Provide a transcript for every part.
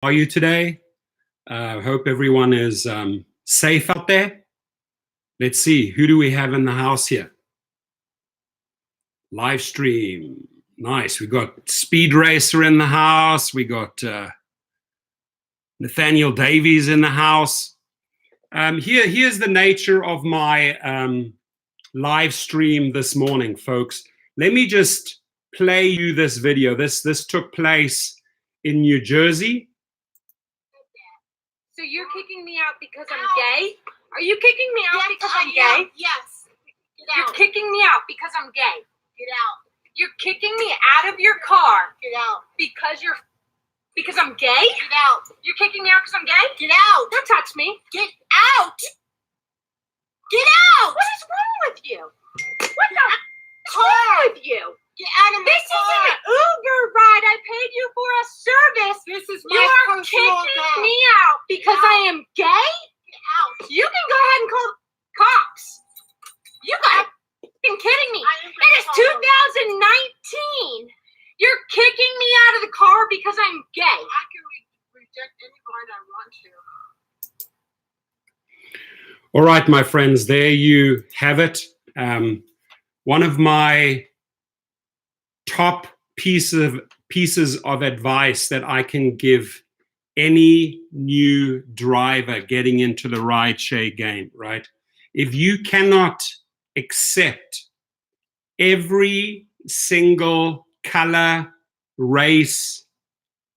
Are you today? Hope everyone is safe out there. Let's see, who do we have in the house here? Live stream. Nice. We got Speed Racer in the house. We got Nathaniel Davies in the house. Here's the nature of my live stream this morning, folks. Let me just play you this video. This took place in New Jersey. So you're kicking me out because I'm gay? Are you kicking me out because I'm gay? Yes. Get out. You're kicking me out because I'm gay. Get out. You're kicking me out of your car Get out. because I'm gay? Get out. You're kicking me out because I'm gay? Get out. Don't touch me. Get out. Get out. What is wrong with you? What the what's wrong with you? Get out of my This car. isn't an Uber ride. I paid you for a service. This is You my are personal kicking bag. me out because I am gay? Get out. You can go ahead and call cops. You got been kidding me. I am It is 2019. You're kicking me out of the car because I'm gay. I can reject any ride I want to. All right, my friends, there you have it. One of my top pieces of advice that I can give any new driver getting into the rideshare game, right? If you cannot accept every single color, race,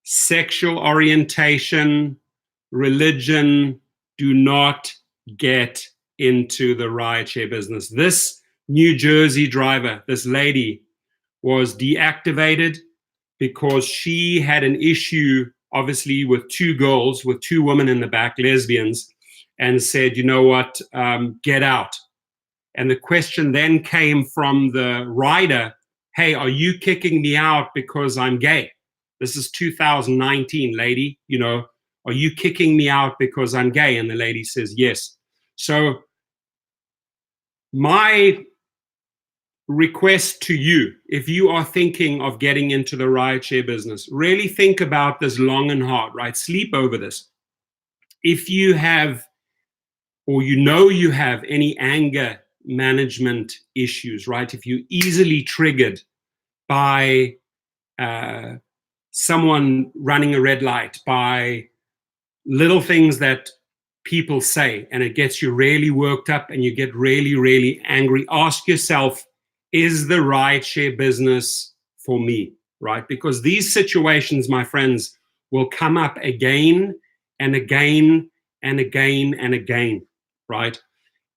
sexual orientation, religion, do not get into the rideshare business. This New Jersey driver, this lady, was deactivated because she had an issue, obviously, with two girls, with two women in the back, lesbians, and said, you know what, get out. And the question then came from the rider, hey, are you kicking me out because I'm gay? This is 2019, lady, you know, are you kicking me out because I'm gay? And the lady says, yes. So my request to you, if you are thinking of getting into the rideshare business, really think about this long and hard, right? Sleep over this. If you have, or you know you have any anger management issues, right? If you're easily triggered by someone running a red light, by little things that people say, and it gets you really worked up and you get really, really angry, ask yourself, is the rideshare business for me, right? Because these situations, my friends, will come up again and again and again and again, right?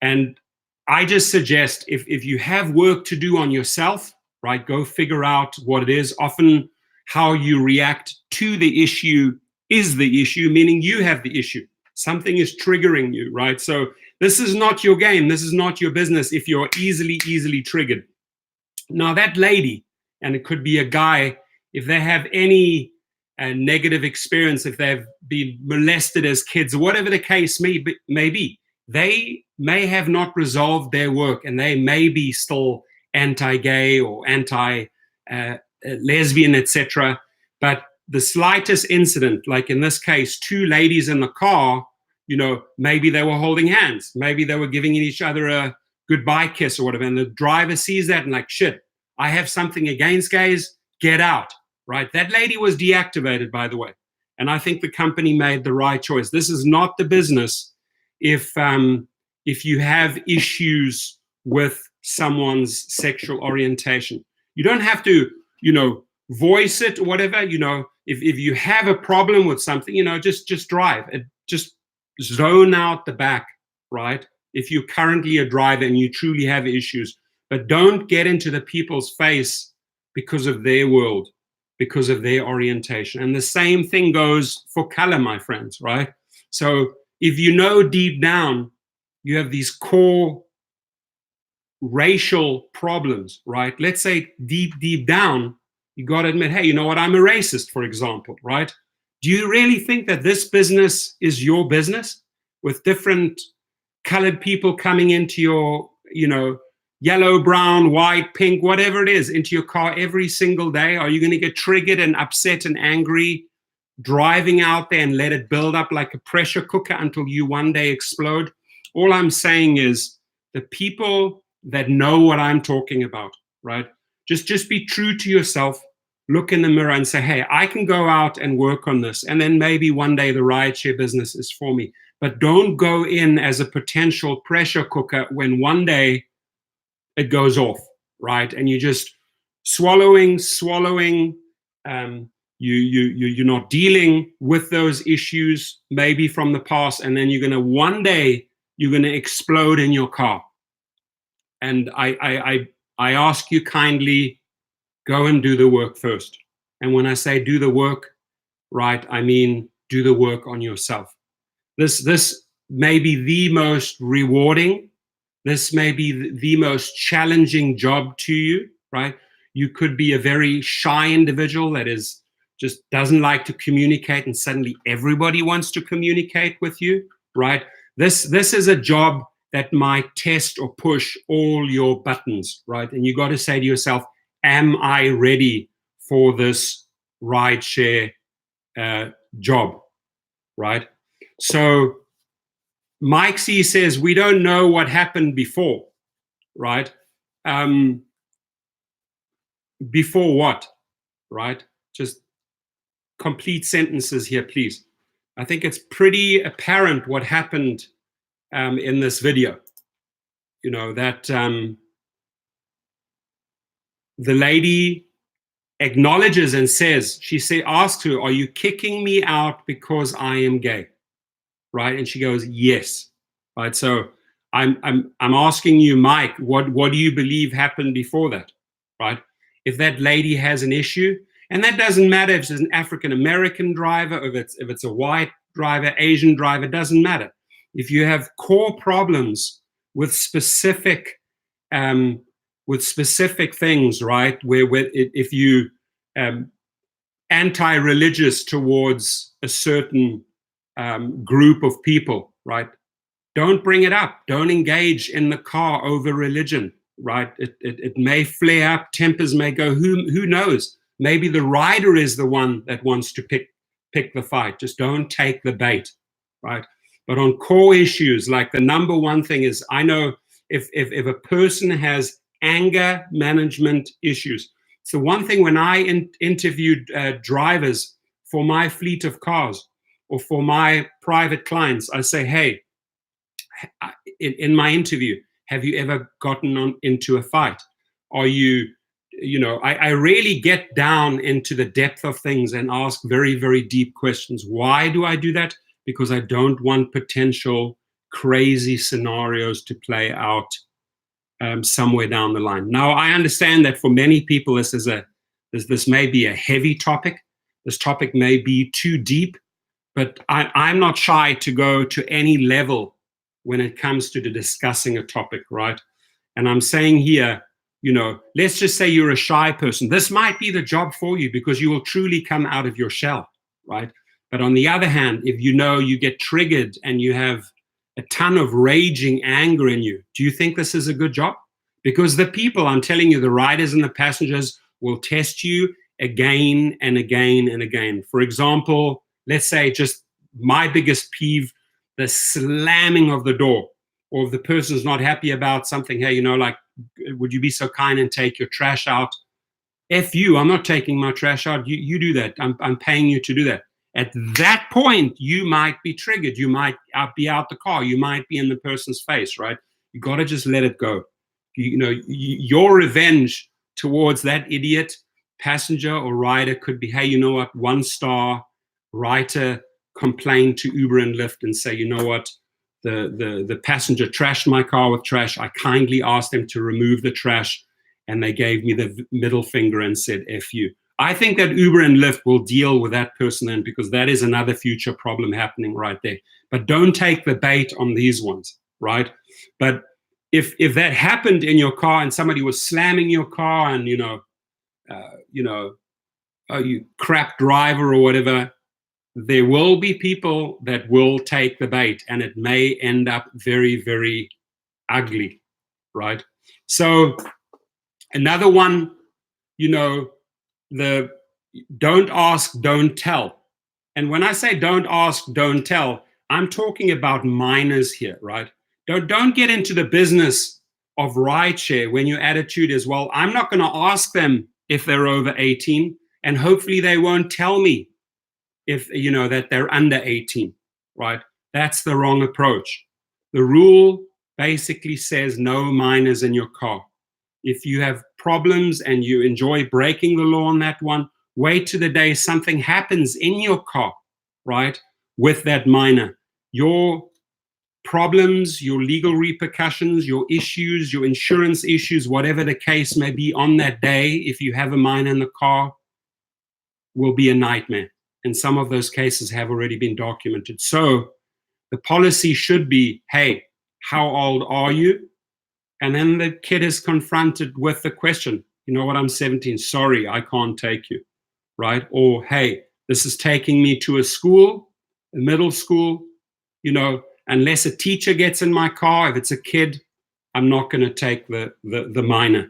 And I just suggest if you have work to do on yourself, right, go figure out what it is. Often how you react to the issue is the issue, meaning you have the issue. Something is triggering you, right? So this is not your game. This is not your business if you're easily triggered. Now that lady, and it could be a guy, if they have any negative experience, if they've been molested as kids, or whatever the case may be, they may have not resolved their work and they may be still anti-gay or anti-lesbian, etc. But the slightest incident, like in this case, two ladies in the car, you know, maybe they were holding hands, maybe they were giving each other a goodbye kiss or whatever, and the driver sees that and like, shit, I have something against gays, get out, right? That lady was deactivated, by the way, and I think the company made the right choice. This is not the business if you have issues with someone's sexual orientation. You don't have to, you know, voice it or whatever, you know, if you have a problem with something, you know, just drive it, just zone out the back, right? If you're currently a driver and you truly have issues, but don't get into the people's face because of their world, because of their orientation. And the same thing goes for color, my friends, right? So if you know deep down you have these core racial problems, right? Let's say deep down, you got to admit, hey, you know what? I'm a racist, for example, right? Do you really think that this business is your business with different colored people coming into your, you know, yellow, brown, white, pink, whatever it is, into your car every single day? Are you going to get triggered and upset and angry driving out there and let it build up like a pressure cooker until you one day explode. All I'm saying is the people that know what I'm talking about, right? Just be true to yourself. Look in the mirror and say, hey, I can go out and work on this. And then maybe one day the rideshare business is for me. But don't go in as a potential pressure cooker when one day it goes off, right? And you're just swallowing. You're not dealing with those issues maybe from the past. And then one day you're going to explode in your car. And I ask you kindly, go and do the work first. And when I say do the work, right, I mean do the work on yourself. This may be the most rewarding, this may be the most challenging job to you, right? You could be a very shy individual that just doesn't like to communicate, and suddenly everybody wants to communicate with you, right? This is a job that might test or push all your buttons, right? And you got to say to yourself, am I ready for this rideshare job, right? So Mike C says, we don't know what happened before, right? Before what, right? Just complete sentences here, please. I think it's pretty apparent what happened in this video. You know, that the lady acknowledges and says, asks her, are you kicking me out because I am gay? Right? And she goes, yes. Right. So I'm asking you, Mike, what do you believe happened before that? Right? If that lady has an issue, and that doesn't matter if it's an African American driver, or if it's a white driver, Asian driver, doesn't matter. If you have core problems with specific things, right? If you anti-religious towards a certain group of people, right? Don't bring it up. Don't engage in the car over religion, right? It may flare up, tempers may go. Who knows? Maybe the rider is the one that wants to pick the fight. Just don't take the bait, right? But on core issues, like the number one thing is, I know if a person has anger management issues. So one thing when I interviewed drivers for my fleet of cars or for my private clients, I say, hey, in my interview, have you ever gotten into a fight? Are you know, I really get down into the depth of things and ask very, very deep questions. Why do I do that? Because I don't want potential crazy scenarios to play out somewhere down the line. Now, I understand that for many people, this may be a heavy topic. This topic may be too deep, but I'm not shy to go to any level when it comes to discussing a topic, right? And I'm saying here, you know, let's just say you're a shy person. This might be the job for you because you will truly come out of your shell, right? But on the other hand, if you know you get triggered and you have a ton of raging anger in you, do you think this is a good job? Because the people, I'm telling you, the riders and the passengers will test you again and again and again. For example, let's say just my biggest peeve, the slamming of the door, or if the person's not happy about something, hey, you know, like, would you be so kind and take your trash out? F you, I'm not taking my trash out. You do that. I'm paying you to do that. At that point, you might be triggered. You might be out the car. You might be in the person's face, right? You got to just let it go. You know, your revenge towards that idiot passenger or rider could be, hey, you know what? 1-star writer complain to Uber and Lyft and say, you know what? The passenger trashed my car with trash. I kindly asked them to remove the trash, and they gave me the middle finger and said, F you. I think that Uber and Lyft will deal with that person then, because that is another future problem happening right there. But don't take the bait on these ones, right? But if that happened in your car and somebody was slamming your car and, you crap driver or whatever, there will be people that will take the bait, and it may end up very, very ugly, right? So another one, you know, the don't ask, don't tell, And when I say don't ask, don't tell, I'm talking about minors here, right? Don't get into the business of rideshare when your attitude is, well, I'm not going to ask them if they're over 18, and hopefully they won't tell me if, that they're under 18, right? That's the wrong approach. The rule basically says no minors in your car. If you have problems and you enjoy breaking the law on that one, wait to the day something happens in your car, right, with that minor. Your problems, your legal repercussions, your issues, your insurance issues, whatever the case may be on that day, if you have a minor in the car, will be a nightmare. And some of those cases have already been documented. So the policy should be, hey, how old are you? And then the kid is confronted with the question, you know what, I'm 17, sorry, I can't take you, right? Or, hey, this is taking me to a school, a middle school, unless a teacher gets in my car, if it's a kid, I'm not going to take the minor.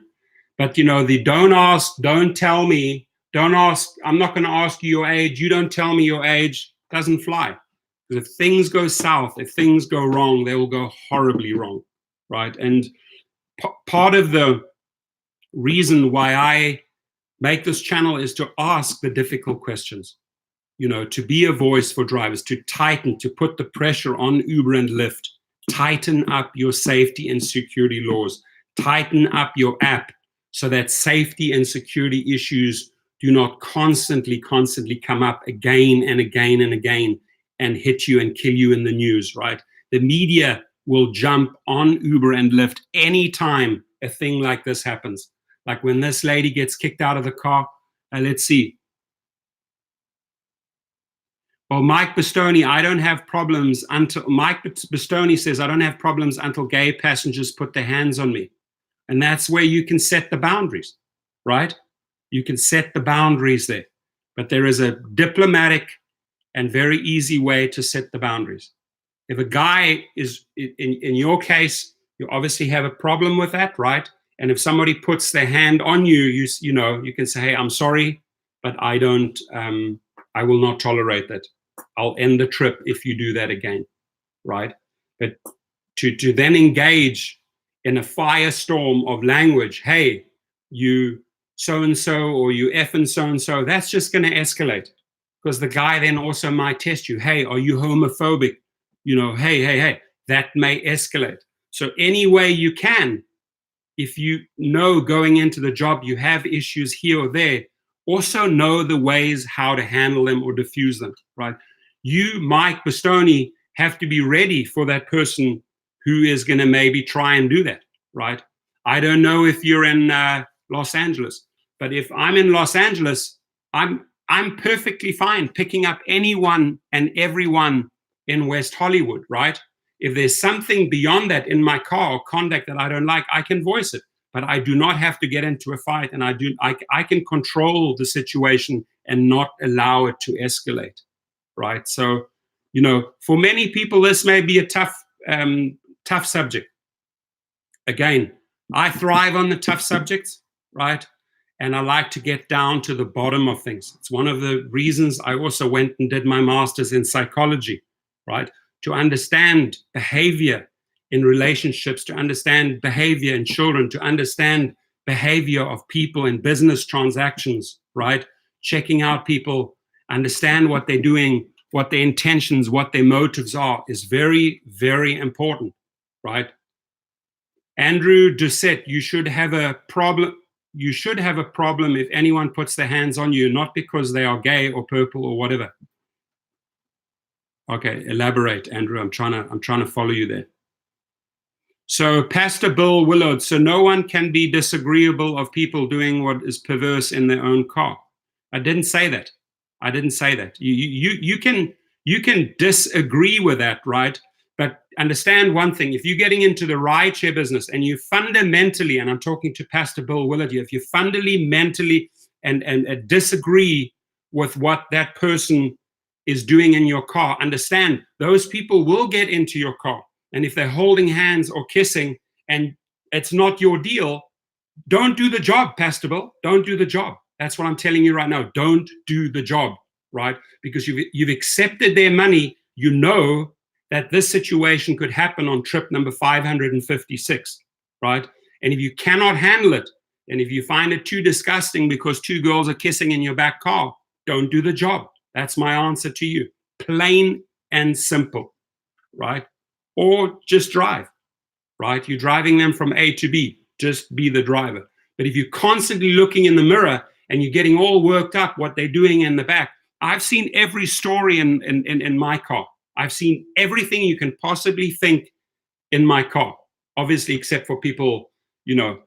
But, the don't ask, don't tell me, don't ask, I'm not going to ask you your age, you don't tell me your age, doesn't fly. Because if things go south, if things go wrong, they will go horribly wrong, right? And part of the reason why I make this channel is to ask the difficult questions, to be a voice for drivers, to tighten, to put the pressure on Uber and Lyft, tighten up your safety and security laws, tighten up your app so that safety and security issues do not constantly come up again and again and again and hit you and kill you in the news, right? The media will jump on Uber and Lyft anytime a thing like this happens. Like when this lady gets kicked out of the car, let's see. Well, Mike Bastoni, I don't have problems until, Mike Bastoni says, I don't have problems until gay passengers put their hands on me. And that's where you can set the boundaries, right? You can set the boundaries there. But there is a diplomatic and very easy way to set the boundaries. If a guy is, in your case, you obviously have a problem with that, right? And if somebody puts their hand on you, you can say, hey, I'm sorry, but I will not tolerate that. I'll end the trip if you do that again, right? But to then engage in a firestorm of language, hey, you so-and-so or you effing so-and-so, that's just going to escalate. Because the guy then also might test you, hey, are you homophobic? Hey, that may escalate. So any way you can, if you know going into the job you have issues here or there, also know the ways how to handle them or diffuse them, right? You, Mike Bastoni, have to be ready for that person who is going to maybe try and do that, right? I don't know if you're in Los Angeles, but if I'm in Los Angeles, I'm perfectly fine picking up anyone and everyone in West Hollywood, right? If there's something beyond that in my car or conduct that I don't like, I can voice it. But I do not have to get into a fight, and I can control the situation and not allow it to escalate, right? So, for many people, this may be a tough subject. Again, I thrive on the tough subjects, right? And I like to get down to the bottom of things. It's one of the reasons I also went and did my master's in psychology, right? To understand behavior in relationships, to understand behavior in children, to understand behavior of people in business transactions, right? Checking out people, understand what they're doing, what their intentions, what their motives are, is very, very important, right? Andrew Doucette, you should have a problem. You should have a problem if anyone puts their hands on you, not because they are gay or purple or whatever. Okay, elaborate, Andrew. I'm trying to follow you there. So Pastor Bill Willard, so no one can be disagreeable of people doing what is perverse in their own car. I didn't say that. I didn't say that. You can disagree with that, right? But understand one thing, if you're getting into the rideshare business and you fundamentally, and I'm talking to Pastor Bill Willard here, if you fundamentally and disagree with what that person is doing in your car, understand those people will get into your car. And if they're holding hands or kissing and it's not your deal, don't do the job, Pastor Bill. Don't do the job. That's what I'm telling you right now. Don't do the job, right? Because you've accepted their money. You know that this situation could happen on trip number 556, right? And if you cannot handle it, and if you find it too disgusting because two girls are kissing in your back car, don't do the job. That's my answer to you. Plain and simple, right? Or just drive, right? You're driving them from A to B. Just be the driver. But if you're constantly looking in the mirror and you're getting all worked up what they're doing in the back, I've seen every story in my car. I've seen everything you can possibly think in my car, obviously, except for people,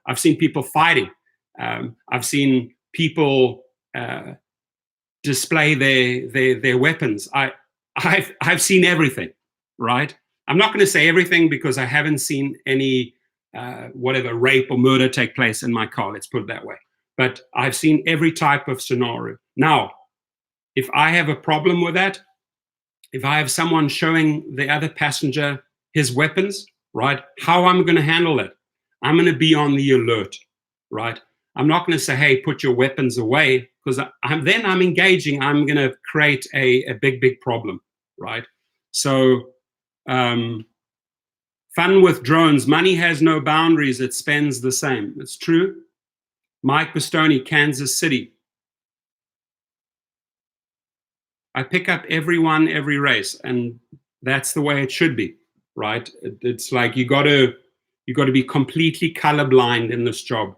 I've seen people fighting. I've seen people display their weapons. I've seen everything, right? I'm not going to say everything because I haven't seen any rape or murder take place in my car, let's put it that way. But I've seen every type of scenario. Now, if I have a problem with that, if I have someone showing the other passenger his weapons, right, how I'm going to handle it, I'm going to be on the alert, right? I'm not going to say, hey, put your weapons away, because I'm engaging. I'm going to create a big problem, right? So fun with drones. Money has no boundaries. It spends the same. It's true. Mike Bastoni, Kansas City. I pick up everyone, every race, and that's the way it should be, right? It's like you got to be completely colorblind in this job.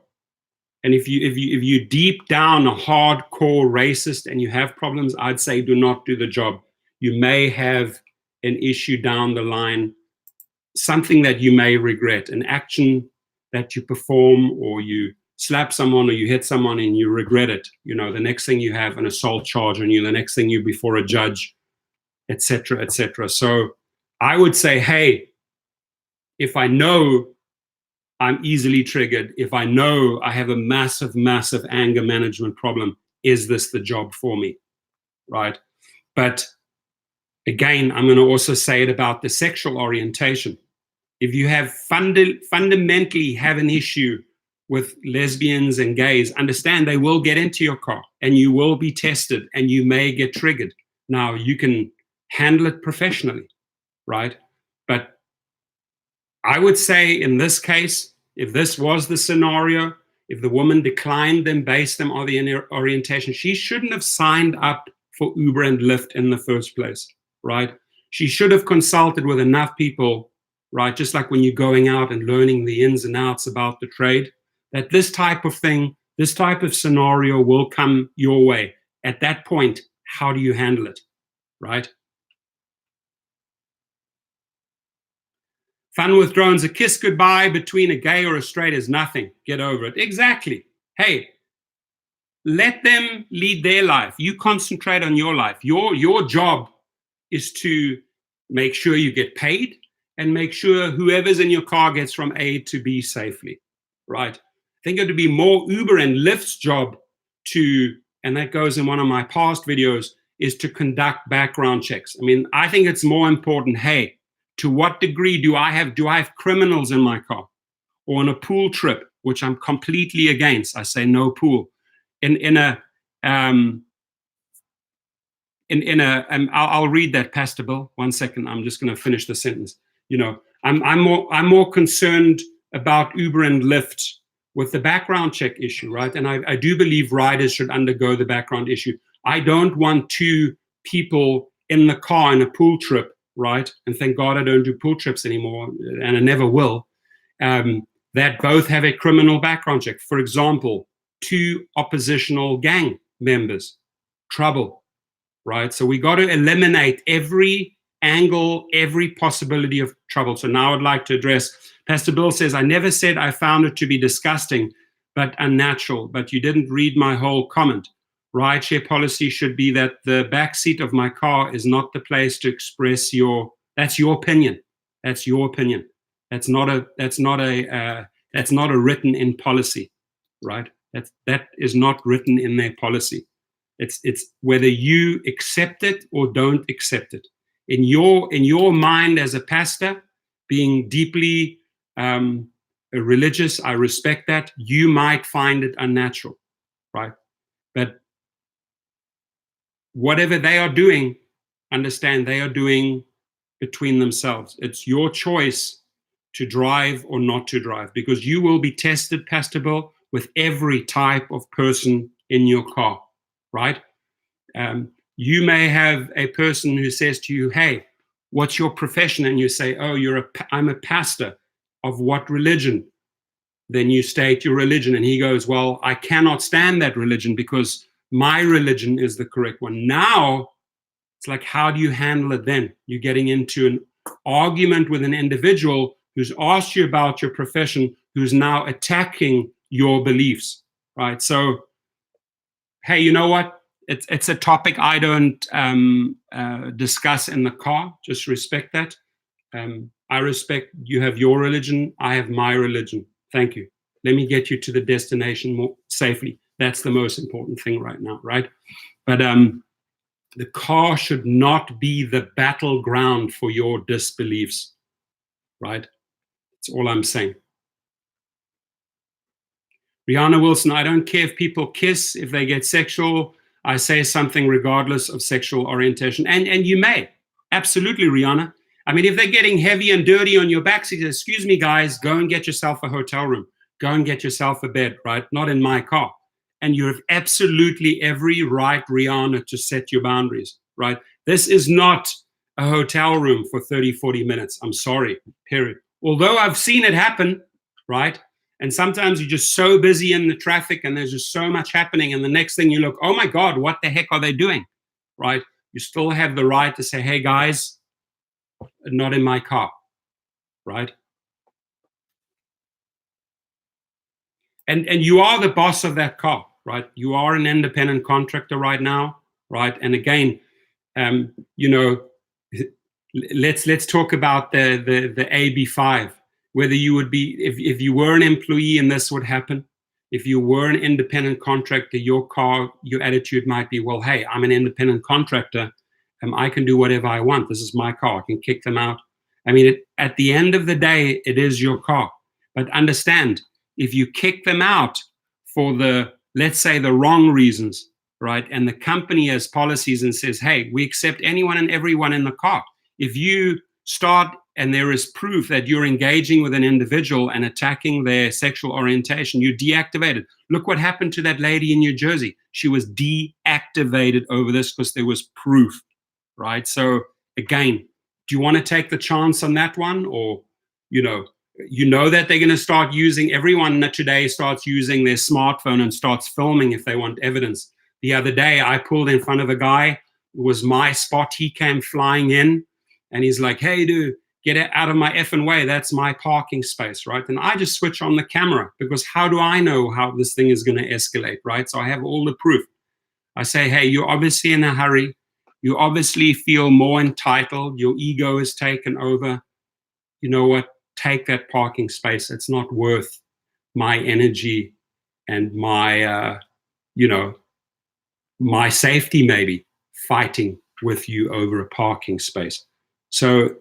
And if you deep down a hardcore racist and you have problems, I'd say do not do the job. You may have an issue down the line, something that you may regret, an action that you perform, or you slap someone or you hit someone and you regret it. The next thing you have an assault charge on you, the next thing you're before a judge, etc., etc. So I would say, hey, if I know I'm easily triggered, if I know I have a massive anger management problem, is this the job for me, right? But again, I'm going to also say it about the sexual orientation. If you have fundamentally have an issue with lesbians and gays, understand they will get into your car and you will be tested and you may get triggered. Now, you can handle it professionally, right? But I would say in this case, if this was the scenario, if the woman declined them based on the orientation, she shouldn't have signed up for Uber and Lyft in the first place, right? She should have consulted with enough people, right? Just like when you're going out and learning the ins and outs about the trade, that this type of thing, this type of scenario will come your way. At that point, how do you handle it, right? Fun with drones, a kiss goodbye between a gay or a straight is nothing. Get over it. Exactly. Hey, let them lead their life. You concentrate on your life. Your job is to make sure you get paid and make sure whoever's in your car gets from A to B safely, right? I think it would be more Uber and Lyft's job to, and that goes in one of my past videos, is to conduct background checks. I mean, I think it's more important, hey, to what degree do I have criminals in my car? Or on a pool trip, which I'm completely against. I say no pool. I'll read that, Pastor Bill. 1 second, I'm just going to finish the sentence. I'm more concerned about Uber and Lyft with the background check issue, right? And I do believe riders should undergo the background issue. I don't want two people in the car in a pool trip, right? And thank God I don't do pool trips anymore, and I never will. That both have a criminal background check. For example, two oppositional gang members, trouble, right? So we got to eliminate every angle, every possibility of trouble. So now I'd like to address, Pastor Bill says, I never said I found it to be disgusting, but unnatural, but you didn't read my whole comment. Rideshare policy should be that the back seat of my car is not the place to express that's your opinion. That's your opinion. That's not a written in policy, right? That is not written in their policy. It's whether you accept it or don't accept it. In your mind as a pastor, being deeply religious, I respect that. You might find it unnatural, right? But whatever they are doing, understand they are doing between themselves. It's your choice to drive or not to drive, because you will be tested, Pastor Bill, with every type of person in your car, right? You may have a person who says to you, hey, what's your profession? And you say, oh, I'm a pastor. Of what religion? Then you state your religion. And he goes, well, I cannot stand that religion because my religion is the correct one. Now, it's like, how do you handle it then? You're getting into an argument with an individual who's asked you about your profession, who's now attacking your beliefs, right? So, hey, you know what? It's a topic I don't discuss in the car. Just respect that. I respect you have your religion. I have my religion. Thank you. Let me get you to the destination more safely. That's the most important thing right now, right? But the car should not be the battleground for your disbeliefs, right? That's all I'm saying. Rihanna Wilson, I don't care if people kiss, if they get sexual. I say something regardless of sexual orientation. And you may. Absolutely, Rihanna. I mean, if they're getting heavy and dirty on your back, say, excuse me, guys, go and get yourself a hotel room. Go and get yourself a bed, right? Not in my car. And you have absolutely every right, Rihanna, to set your boundaries, right? This is not a hotel room for 30, 40 minutes. I'm sorry, period. Although I've seen it happen, right? And sometimes you're just so busy in the traffic and there's just so much happening. And the next thing you look, oh my God, what the heck are they doing, right? You still have the right to say, hey, guys, not in my car, right? And you are the boss of that car, right? You are an independent contractor right now, right? And again, you know, let's talk about the AB5. Whether you would be, if you were an employee and this would happen, if you were an independent contractor, your attitude might be, well, hey, I'm an independent contractor. I can do whatever I want. This is my car. I can kick them out. I mean, at the end of the day, it is your car. But understand, if you kick them out for let's say the wrong reasons, right? And the company has policies and says, hey, we accept anyone and everyone in the car. If you start and there is proof that you're engaging with an individual and attacking their sexual orientation, you're deactivated. Look what happened to that lady in New Jersey. She was deactivated over this because there was proof, right? So again, do you want to take the chance on that one? Or, you know that they're going to start using, everyone today starts using their smartphone and starts filming if they want evidence. The other day, I pulled in front of a guy. It was my spot. He came flying in and he's like, hey, dude, get out of my effing way. That's my parking space, right? And I just switch on the camera because how do I know how this thing is going to escalate, right? So I have all the proof. I say, hey, you're obviously in a hurry. You obviously feel more entitled. Your ego is taken over. You know what? Take that parking space. It's not worth my energy and my, my safety maybe fighting with you over a parking space. So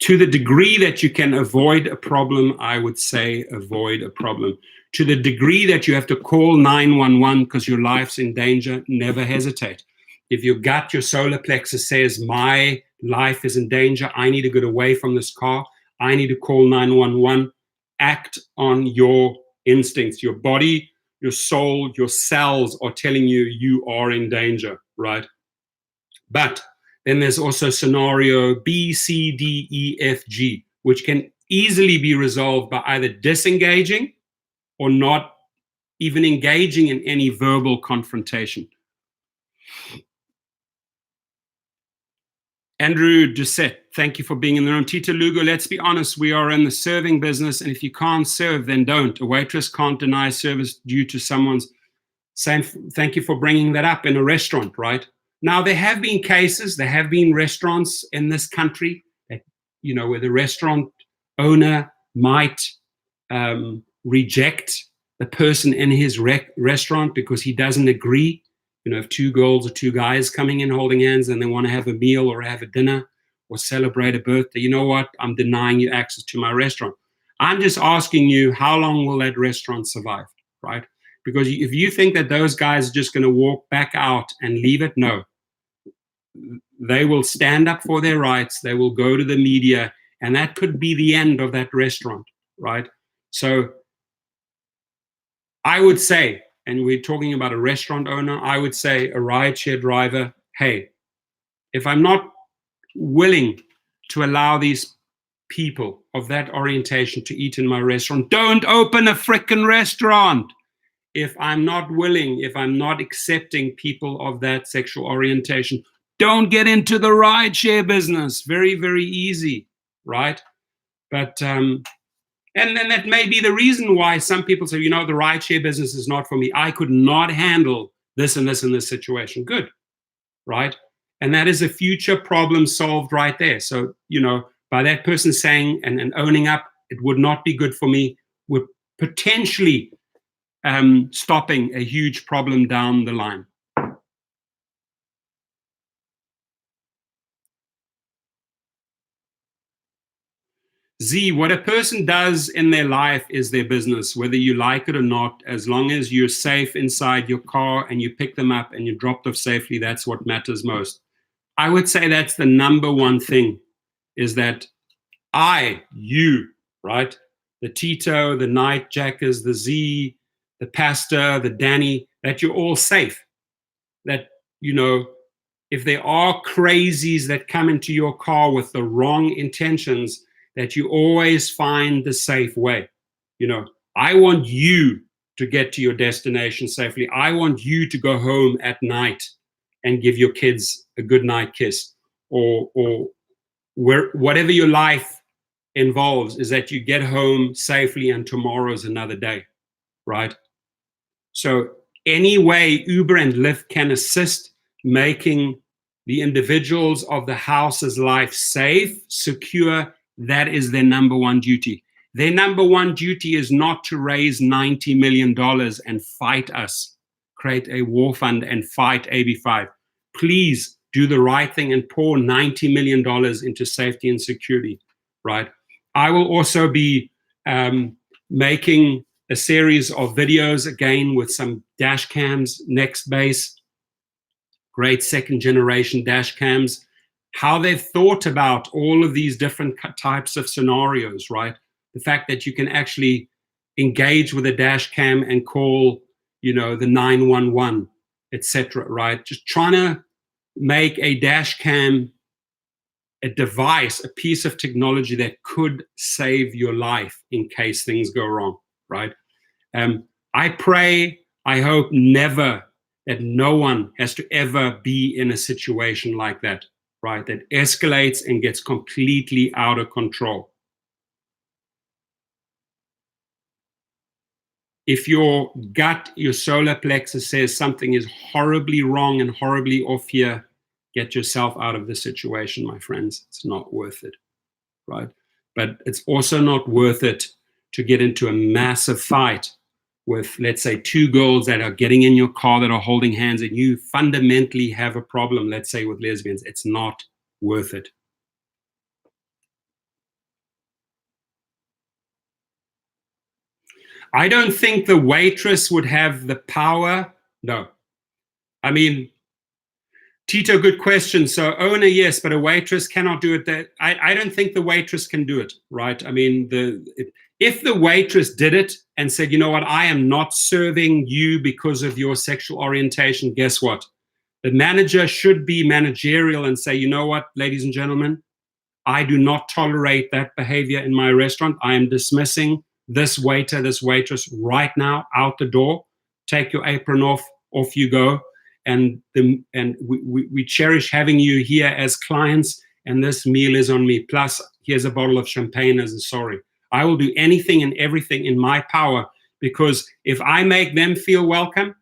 to the degree that you can avoid a problem, I would say avoid a problem. To the degree that you have to call 911 because your life's in danger, never hesitate. If your gut, your solar plexus says, my life is in danger, I need to get away from this car, I need to call 911, act on your instincts. Your body, your soul, your cells are telling you you are in danger, right? But then there's also scenario B, C, D, E, F, G, which can easily be resolved by either disengaging or not even engaging in any verbal confrontation. Andrew Doucette, thank you for being in the room. Tita Lugo, let's be honest, we are in the serving business, and if you can't serve, then don't. A waitress can't deny service due to someone's saying, thank you for bringing that up in a restaurant, right? Now, there have been cases, there have been restaurants in this country that, where the restaurant owner might reject the person in his restaurant because he doesn't agree. If two girls or two guys coming in holding hands and they want to have a meal or have a dinner or celebrate a birthday, you know what? I'm denying you access to my restaurant. I'm just asking you, how long will that restaurant survive, right? Because if you think that those guys are just going to walk back out and leave it, no. They will stand up for their rights. They will go to the media, and that could be the end of that restaurant, right? So I would say, and we're talking about a restaurant owner, I would say a rideshare driver, hey, if I'm not willing to allow these people of that orientation to eat in my restaurant, don't open a frickin' restaurant. If I'm not willing, if I'm not accepting people of that sexual orientation, don't get into the rideshare business. Very, very easy, right? But, and then that may be the reason why some people say, the rideshare business is not for me. I could not handle this and this and this situation. Good, right? And that is a future problem solved right there. So, by that person saying and owning up, it would not be good for me, would potentially stopping a huge problem down the line. Z, what a person does in their life is their business, whether you like it or not. As long as you're safe inside your car and you pick them up and you're dropped off safely, that's what matters most. I would say that's the number one thing, is that you, right? The Tito, the Night Jackers, the Z, the Pastor, the Danny, that you're all safe. That, if there are crazies that come into your car with the wrong intentions, that you always find the safe way. I want you to get to your destination safely. I want you to go home at night and give your kids a good night kiss, or whatever your life involves, is that you get home safely and tomorrow's another day, right? So any way Uber and Lyft can assist making the individuals of the house's life safe, secure, that is their number one duty. Their number one duty is not to raise $90 million and fight us, create a war fund and fight AB5. Please do the right thing and pour $90 million into safety and security, right? I will also be making a series of videos, again, with some Dashcams, next base, great second generation Dashcams, how they've thought about all of these different types of scenarios, right? The fact that you can actually engage with a Dashcam and call, the 911, etc., right? Just trying to make a Dashcam a device, a piece of technology that could save your life in case things go wrong, right? I pray, I hope never that no one has to ever be in a situation like that, right? That escalates and gets completely out of control. If your gut, your solar plexus says something is horribly wrong and horribly off here, get yourself out of the situation, my friends. It's not worth it, right? But it's also not worth it to get into a massive fight with, let's say, two girls that are getting in your car that are holding hands, and you fundamentally have a problem, let's say, with lesbians. It's not worth it. I don't think the waitress would have the power. No. I mean, Tito, good question. So owner, yes, but a waitress cannot do it. I don't think the waitress can do it, right? I mean, if the waitress did it and said, you know what, I am not serving you because of your sexual orientation, guess what? The manager should be managerial and say, you know what, ladies and gentlemen, I do not tolerate that behavior in my restaurant. I am dismissing this waiter, this waitress right now, out the door. Take your apron off you go. And we cherish having you here as clients, and this meal is on me. Plus, here's a bottle of champagne as a sorry. I will do anything and everything in my power, because if I make them feel welcome,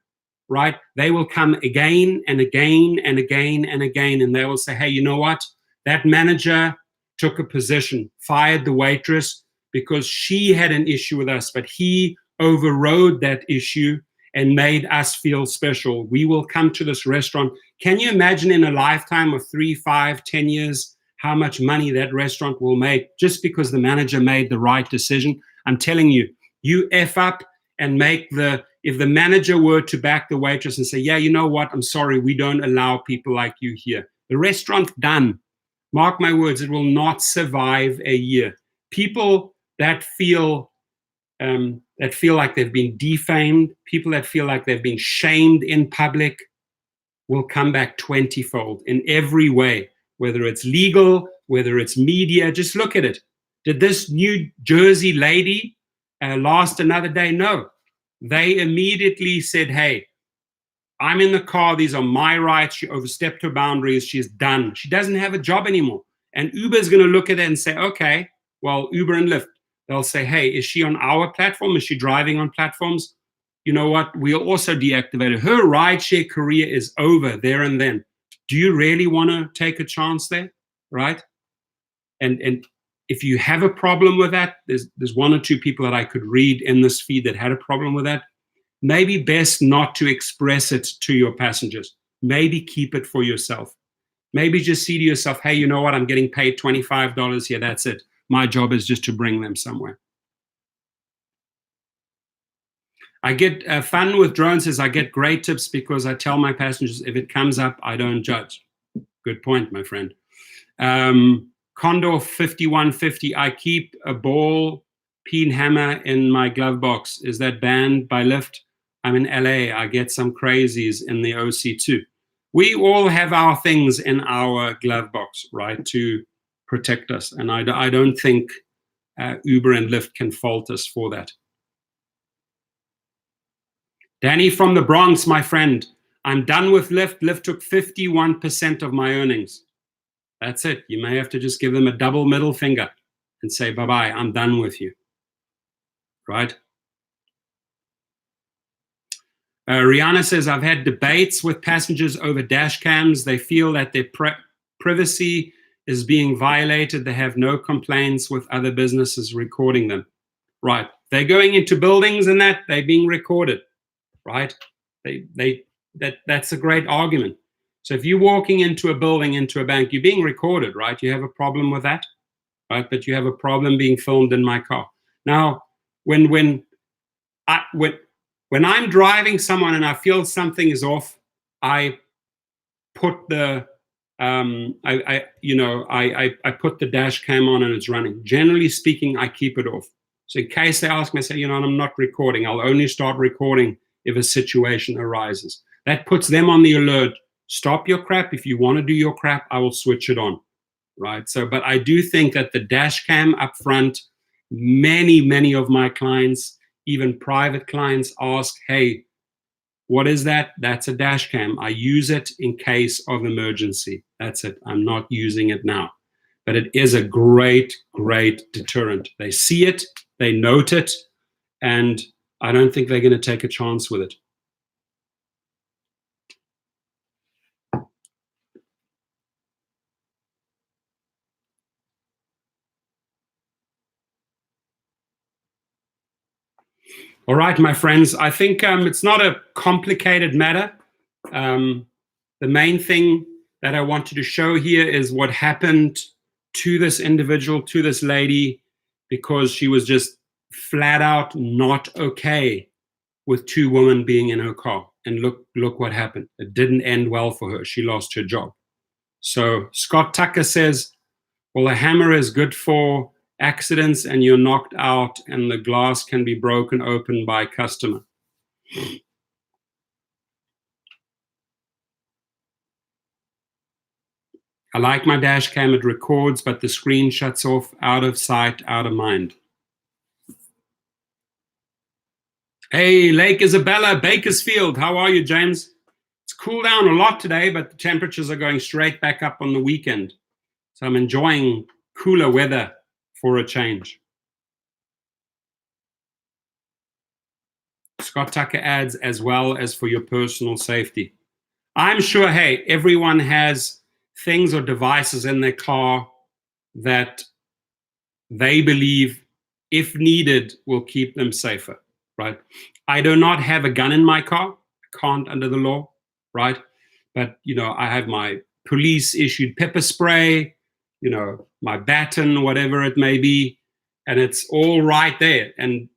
right, they will come again and again and again and again, and they will say, hey, you know what? That manager took a position, fired the waitress because she had an issue with us, but he overrode that issue and made us feel special. We will come to this restaurant. Can you imagine in a lifetime of 3, 5, 10 years, how much money that restaurant will make just because the manager made the right decision? I'm telling you, you F up and make the if the manager were to back the waitress and say, yeah, you know what, I'm sorry, we don't allow people like you here. The restaurant's done. Mark my words, it will not survive a year. People that feel like they've been defamed, people that feel like they've been shamed in public, will come back 20-fold in every way, whether it's legal, whether it's media. Just look at it. Did this New Jersey lady last another day? No. They immediately said, hey, I'm in the car. These are my rights. She overstepped her boundaries. She's done. She doesn't have a job anymore. And Uber's going to look at it and say, okay, well, Uber and Lyft, they'll say, hey, is she on our platform? Is she driving on platforms? You know what? We'll also deactivate her. Her rideshare career is over there and then. Do you really want to take a chance there? Right? And if you have a problem with that, there's one or two people that I could read in this feed that had a problem with that. Maybe best not to express it to your passengers. Maybe keep it for yourself. Maybe just see to yourself, hey, you know what? I'm getting paid $25 here. That's it. My job is just to bring them somewhere. I get fun with drones is I get great tips because I tell my passengers, if it comes up, I don't judge. Good point, my friend. Condor 5150, I keep a ball peen hammer in my glove box. Is that banned by Lyft? I'm in LA. I get some crazies in the OC2. We all have our things in our glove box, right, to protect us. And I don't think Uber and Lyft can fault us for that. Danny from the Bronx, my friend. I'm done with Lyft. Lyft took 51% of my earnings. That's it. You may have to just give them a double middle finger and say, bye-bye, I'm done with you. Right? Rihanna says, I've had debates with passengers over dash cams. They feel that their privacy is being violated. They have no complaints with other businesses recording them. Right. They're going into buildings and that they're being recorded. Right? That's a great argument. So if you're walking into a building, into a bank, you're being recorded, right? You have a problem with that, right? But you have a problem being filmed in my car. Now, when I'm driving someone and I feel something is off, I put the I put the dash cam on and it's running. Generally speaking, I keep it off. So in case they ask me, I say, I'm not recording. I'll only start recording if a situation arises. That puts them on the alert. Stop your crap. If you want to do your crap, I will switch it on, right? So, but I do think that the dash cam up front, many of my clients, even private clients, ask, hey, what is that? That's a dash cam. I use it in case of emergency. That's it. I'm not using it now. But it is a great deterrent. They see it, they note it, and I don't think they're going to take a chance with it. All right, my friends, I think it's not a complicated matter. The main thing that I wanted to show here is what happened to this individual, to this lady, because she was just flat out not okay with two women being in her car. And look what happened. It didn't end well for her. She lost her job. So Scott Tucker says, well, a hammer is good for accidents and you're knocked out and the glass can be broken open by a customer. I like my dash cam, it records, but the screen shuts off, out of sight, out of mind. Hey, Lake Isabella, Bakersfield, how are you, James? It's cooled down a lot today, but the temperatures are going straight back up on the weekend. So I'm enjoying cooler weather for a change. Scott Tucker adds, as well as for your personal safety. I'm sure, hey, everyone has things or devices in their car that they believe, if needed, will keep them safer, right? I do not have a gun in my car. I can't under the law, right? But, I have my police-issued pepper spray, my baton, whatever it may be, and it's all right there. And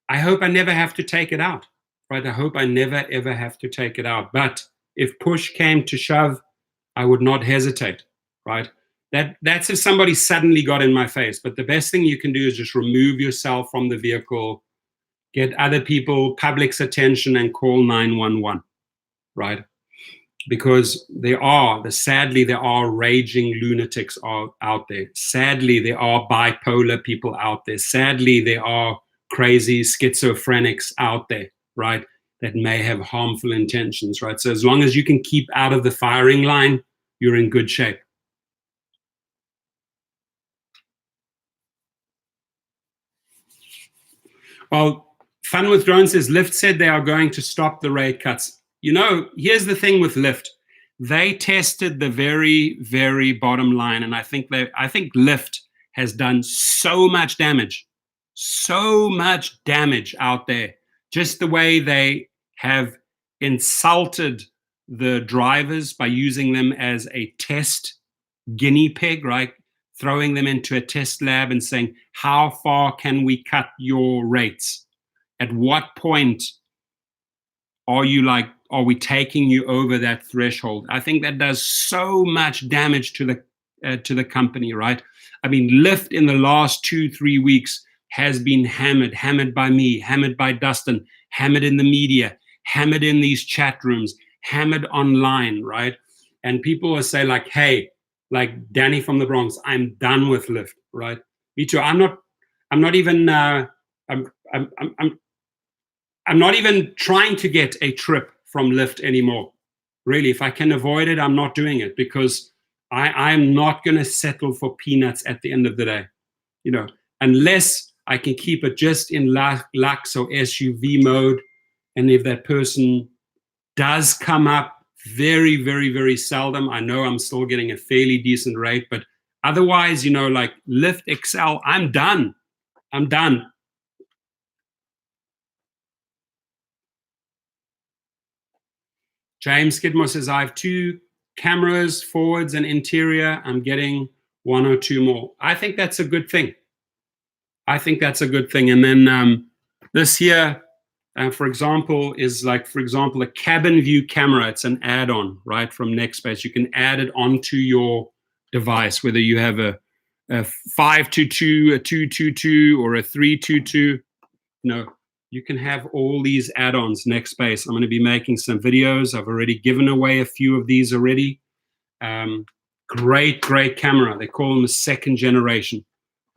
I hope I never have to take it out, right? I hope I never, ever have to take it out. But if push came to shove, I would not hesitate, right? That's if somebody suddenly got in my face. But the best thing you can do is just remove yourself from the vehicle, get other people, public's attention, and call 911, right? Because sadly, there are raging lunatics out there. Sadly, there are bipolar people out there. Sadly, there are crazy schizophrenics out there, right? That may have harmful intentions, right? So as long as you can keep out of the firing line, you're in good shape. Well, Fun with Drones says, Lyft said they are going to stop the rate cuts. You know, here's the thing with Lyft. They tested the very, very bottom line. And I think Lyft has done so much damage out there. Just the way they have insulted the drivers by using them as a test guinea pig, right? Throwing them into a test lab and saying, how far can we cut your rates? At what point are we taking you over that threshold? I think that does so much damage to the company, right? I mean, Lyft in the last 2-3 weeks has been hammered by me, hammered by Dustin, hammered in the media, hammered in these chat rooms, hammered online, right? And people will say like, hey, like Danny from the Bronx, I'm done with Lyft, right? Me too. I'm not even trying to get a trip from Lyft anymore. Really, if I can avoid it, I'm not doing it, because I'm not going to settle for peanuts at the end of the day, you know, unless I can keep it just in Lux or SUV mode. And if that person does come up, very, very, very seldom, I know I'm still getting a fairly decent rate, but otherwise, you know, like Lyft XL, I'm done. James Skidmore says, I have 2 cameras, forwards and interior. I'm getting 1 or 2 more. I think that's a good thing. And then this here, for example, is like, a cabin view camera. It's an add-on, right, from Nextbase. You can add it onto your device, whether you have a 522, a 222, or a 322. You know, you can have all these add-ons, Nextbase. I'm going to be making some videos. I've already given away a few of these already. Great camera. They call them the 2nd generation.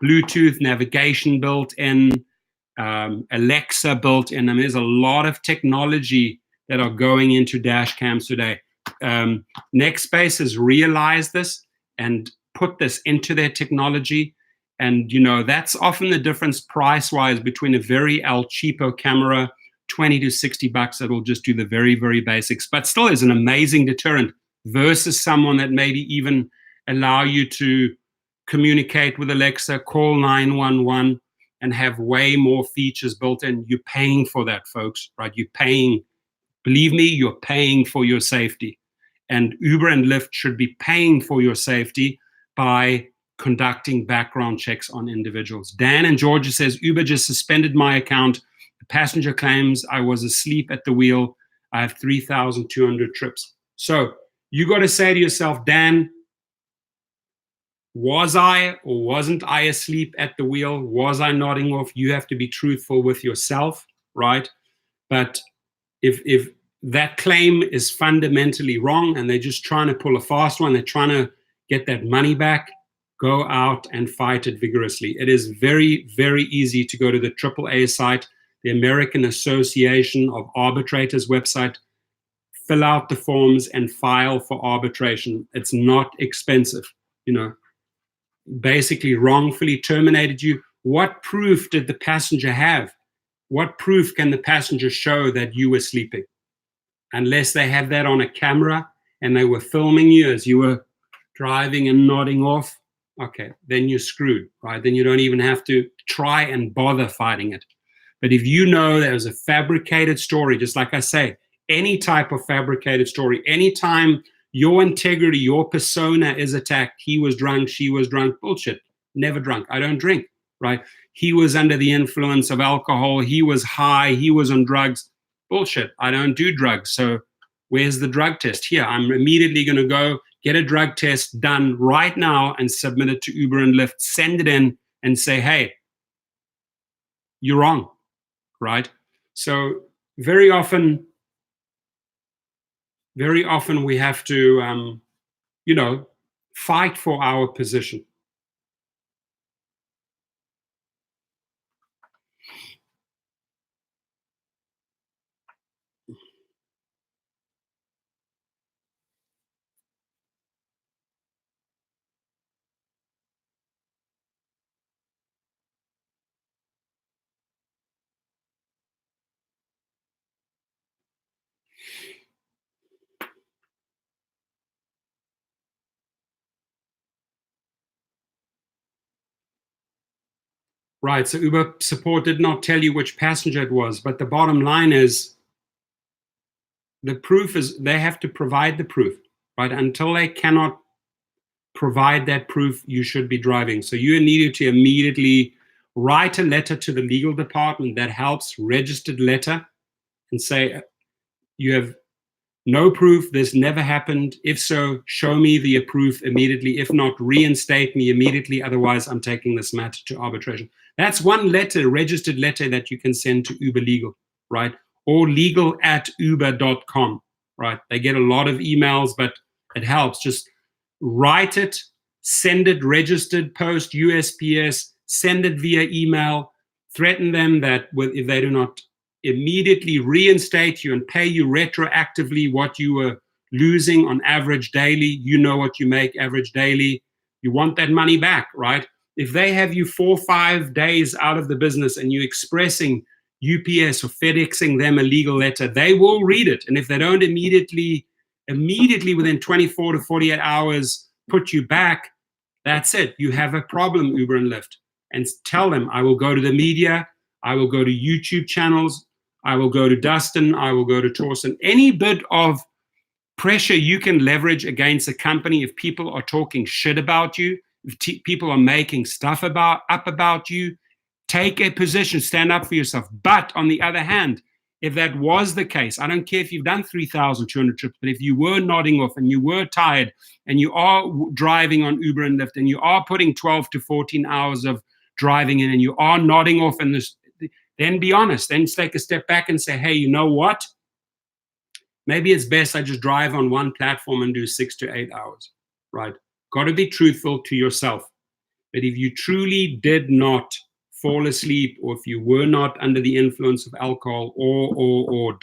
Bluetooth navigation built in, Alexa built in. I mean, there's a lot of technology that are going into dash cams today. Nextbase has realized this and put this into their technology. And, you know, that's often the difference price-wise between a very El Cheapo camera, $20 to $60 that will just do the very, very basics, but still is an amazing deterrent, versus someone that maybe even allow you to communicate with Alexa, call 911, and have way more features built in. You're paying for that, folks, right? You're paying. Believe me, you're paying for your safety. And Uber and Lyft should be paying for your safety by conducting background checks on individuals. Dan in Georgia says, Uber just suspended my account. The passenger claims I was asleep at the wheel. I have 3,200 trips. So you got to say to yourself, Dan, was I or wasn't I asleep at the wheel? Was I nodding off? You have to be truthful with yourself, right? But if that claim is fundamentally wrong and they're just trying to pull a fast one, they're trying to get that money back, go out and fight it vigorously. It is very, very easy to go to the AAA site, the American Association of Arbitrators website, fill out the forms and file for arbitration. It's not expensive, you know. Basically wrongfully terminated you. What proof did the passenger have? What proof can the passenger show that you were sleeping? Unless they have that on a camera and they were filming you as you were driving and nodding off, okay, then you're screwed, right? Then you don't even have to try and bother fighting it. But if you know there's a fabricated story, just like I say, any type of fabricated story, anytime your integrity, your persona is attacked, he was drunk, she was drunk, bullshit, never drunk, I don't drink, right? He was under the influence of alcohol, he was high, he was on drugs, Bullshit. I don't do drugs. So where's the drug test? Here, I'm immediately going to go get a drug test done right now and submit it to Uber and Lyft, send it in and say, hey, you're wrong, right? So very often we have to, fight for our position. Right, so Uber support did not tell you which passenger it was, but the bottom line is the proof is they have to provide the proof, right? Until they cannot provide that proof, you should be driving. So you needed to immediately write a letter to the legal department that helps, registered letter, and say, you have no proof, this never happened. If so, show me the proof immediately. If not, reinstate me immediately. Otherwise, I'm taking this matter to arbitration. That's one letter, registered letter that you can send to Uber Legal, right? Or legal@uber.com, right? They get a lot of emails, but it helps. Just write it, send it registered, post USPS, send it via email, threaten them that if they do not immediately reinstate you and pay you retroactively what you were losing on average daily, you know what you make average daily, you want that money back, right? If they have you 4 or 5 days out of the business and you're expressing UPS or FedExing them a legal letter, they will read it. And if they don't immediately within 24 to 48 hours put you back, that's it. You have a problem, Uber and Lyft. And tell them, I will go to the media, I will go to YouTube channels, I will go to Dustin, I will go to Torsten. Any bit of pressure you can leverage against a company if people are talking shit about you, if people are making stuff up about you, take a position, stand up for yourself. But on the other hand, if that was the case, I don't care if you've done 3,200 trips, but if you were nodding off and you were tired and you are driving on Uber and Lyft and you are putting 12 to 14 hours of driving in and you are nodding off in this, then be honest. Then take a step back and say, hey, you know what? Maybe it's best I just drive on one platform and do 6 to 8 hours, right? Got to be truthful to yourself. But if you truly did not fall asleep, or if you were not under the influence of alcohol, or ...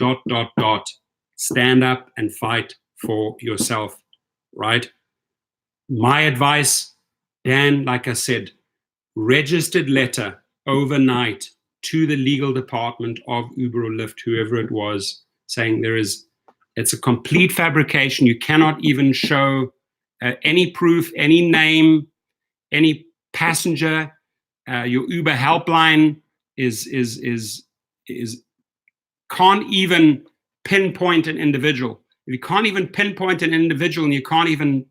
stand up and fight for yourself, right? My advice, Dan, like I said, registered letter overnight to the legal department of Uber or Lyft, whoever it was, saying it's a complete fabrication. You cannot even show any proof, any name, any passenger. Your Uber helpline is can't even pinpoint an individual. If you can't even pinpoint an individual and you can't even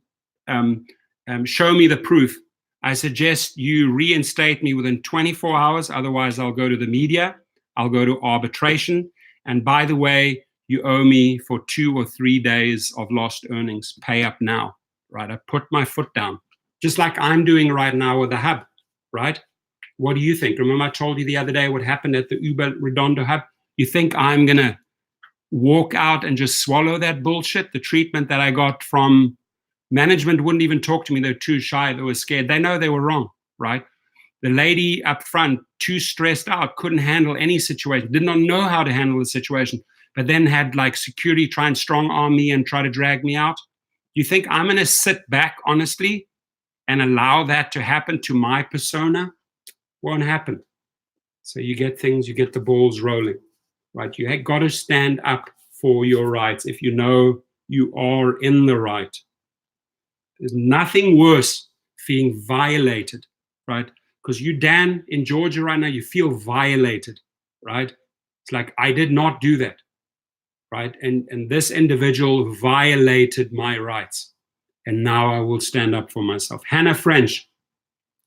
show me the proof, I suggest you reinstate me within 24 hours. Otherwise, I'll go to the media. I'll go to arbitration. And by the way, you owe me for 2 or 3 days of lost earnings. Pay up now, right? I put my foot down, just like I'm doing right now with the hub, right? What do you think? Remember I told you the other day what happened at the Uber Redondo hub? You think I'm going to walk out and just swallow that bullshit? The treatment that I got from management wouldn't even talk to me. They're too shy. They were scared. They know they were wrong, right? The lady up front, too stressed out, couldn't handle any situation, did not know how to handle the situation, but then had like security try and strong arm me and try to drag me out. You think I'm going to sit back honestly and allow that to happen to my persona? Won't happen. So you get things, you get the balls rolling, right? You got to stand up for your rights if you know you are in the right. There's nothing worse feeling violated, right? Because you, Dan, in Georgia right now, you feel violated, right? It's like, I did not do that, right? And this individual violated my rights. And now I will stand up for myself. Hannah French,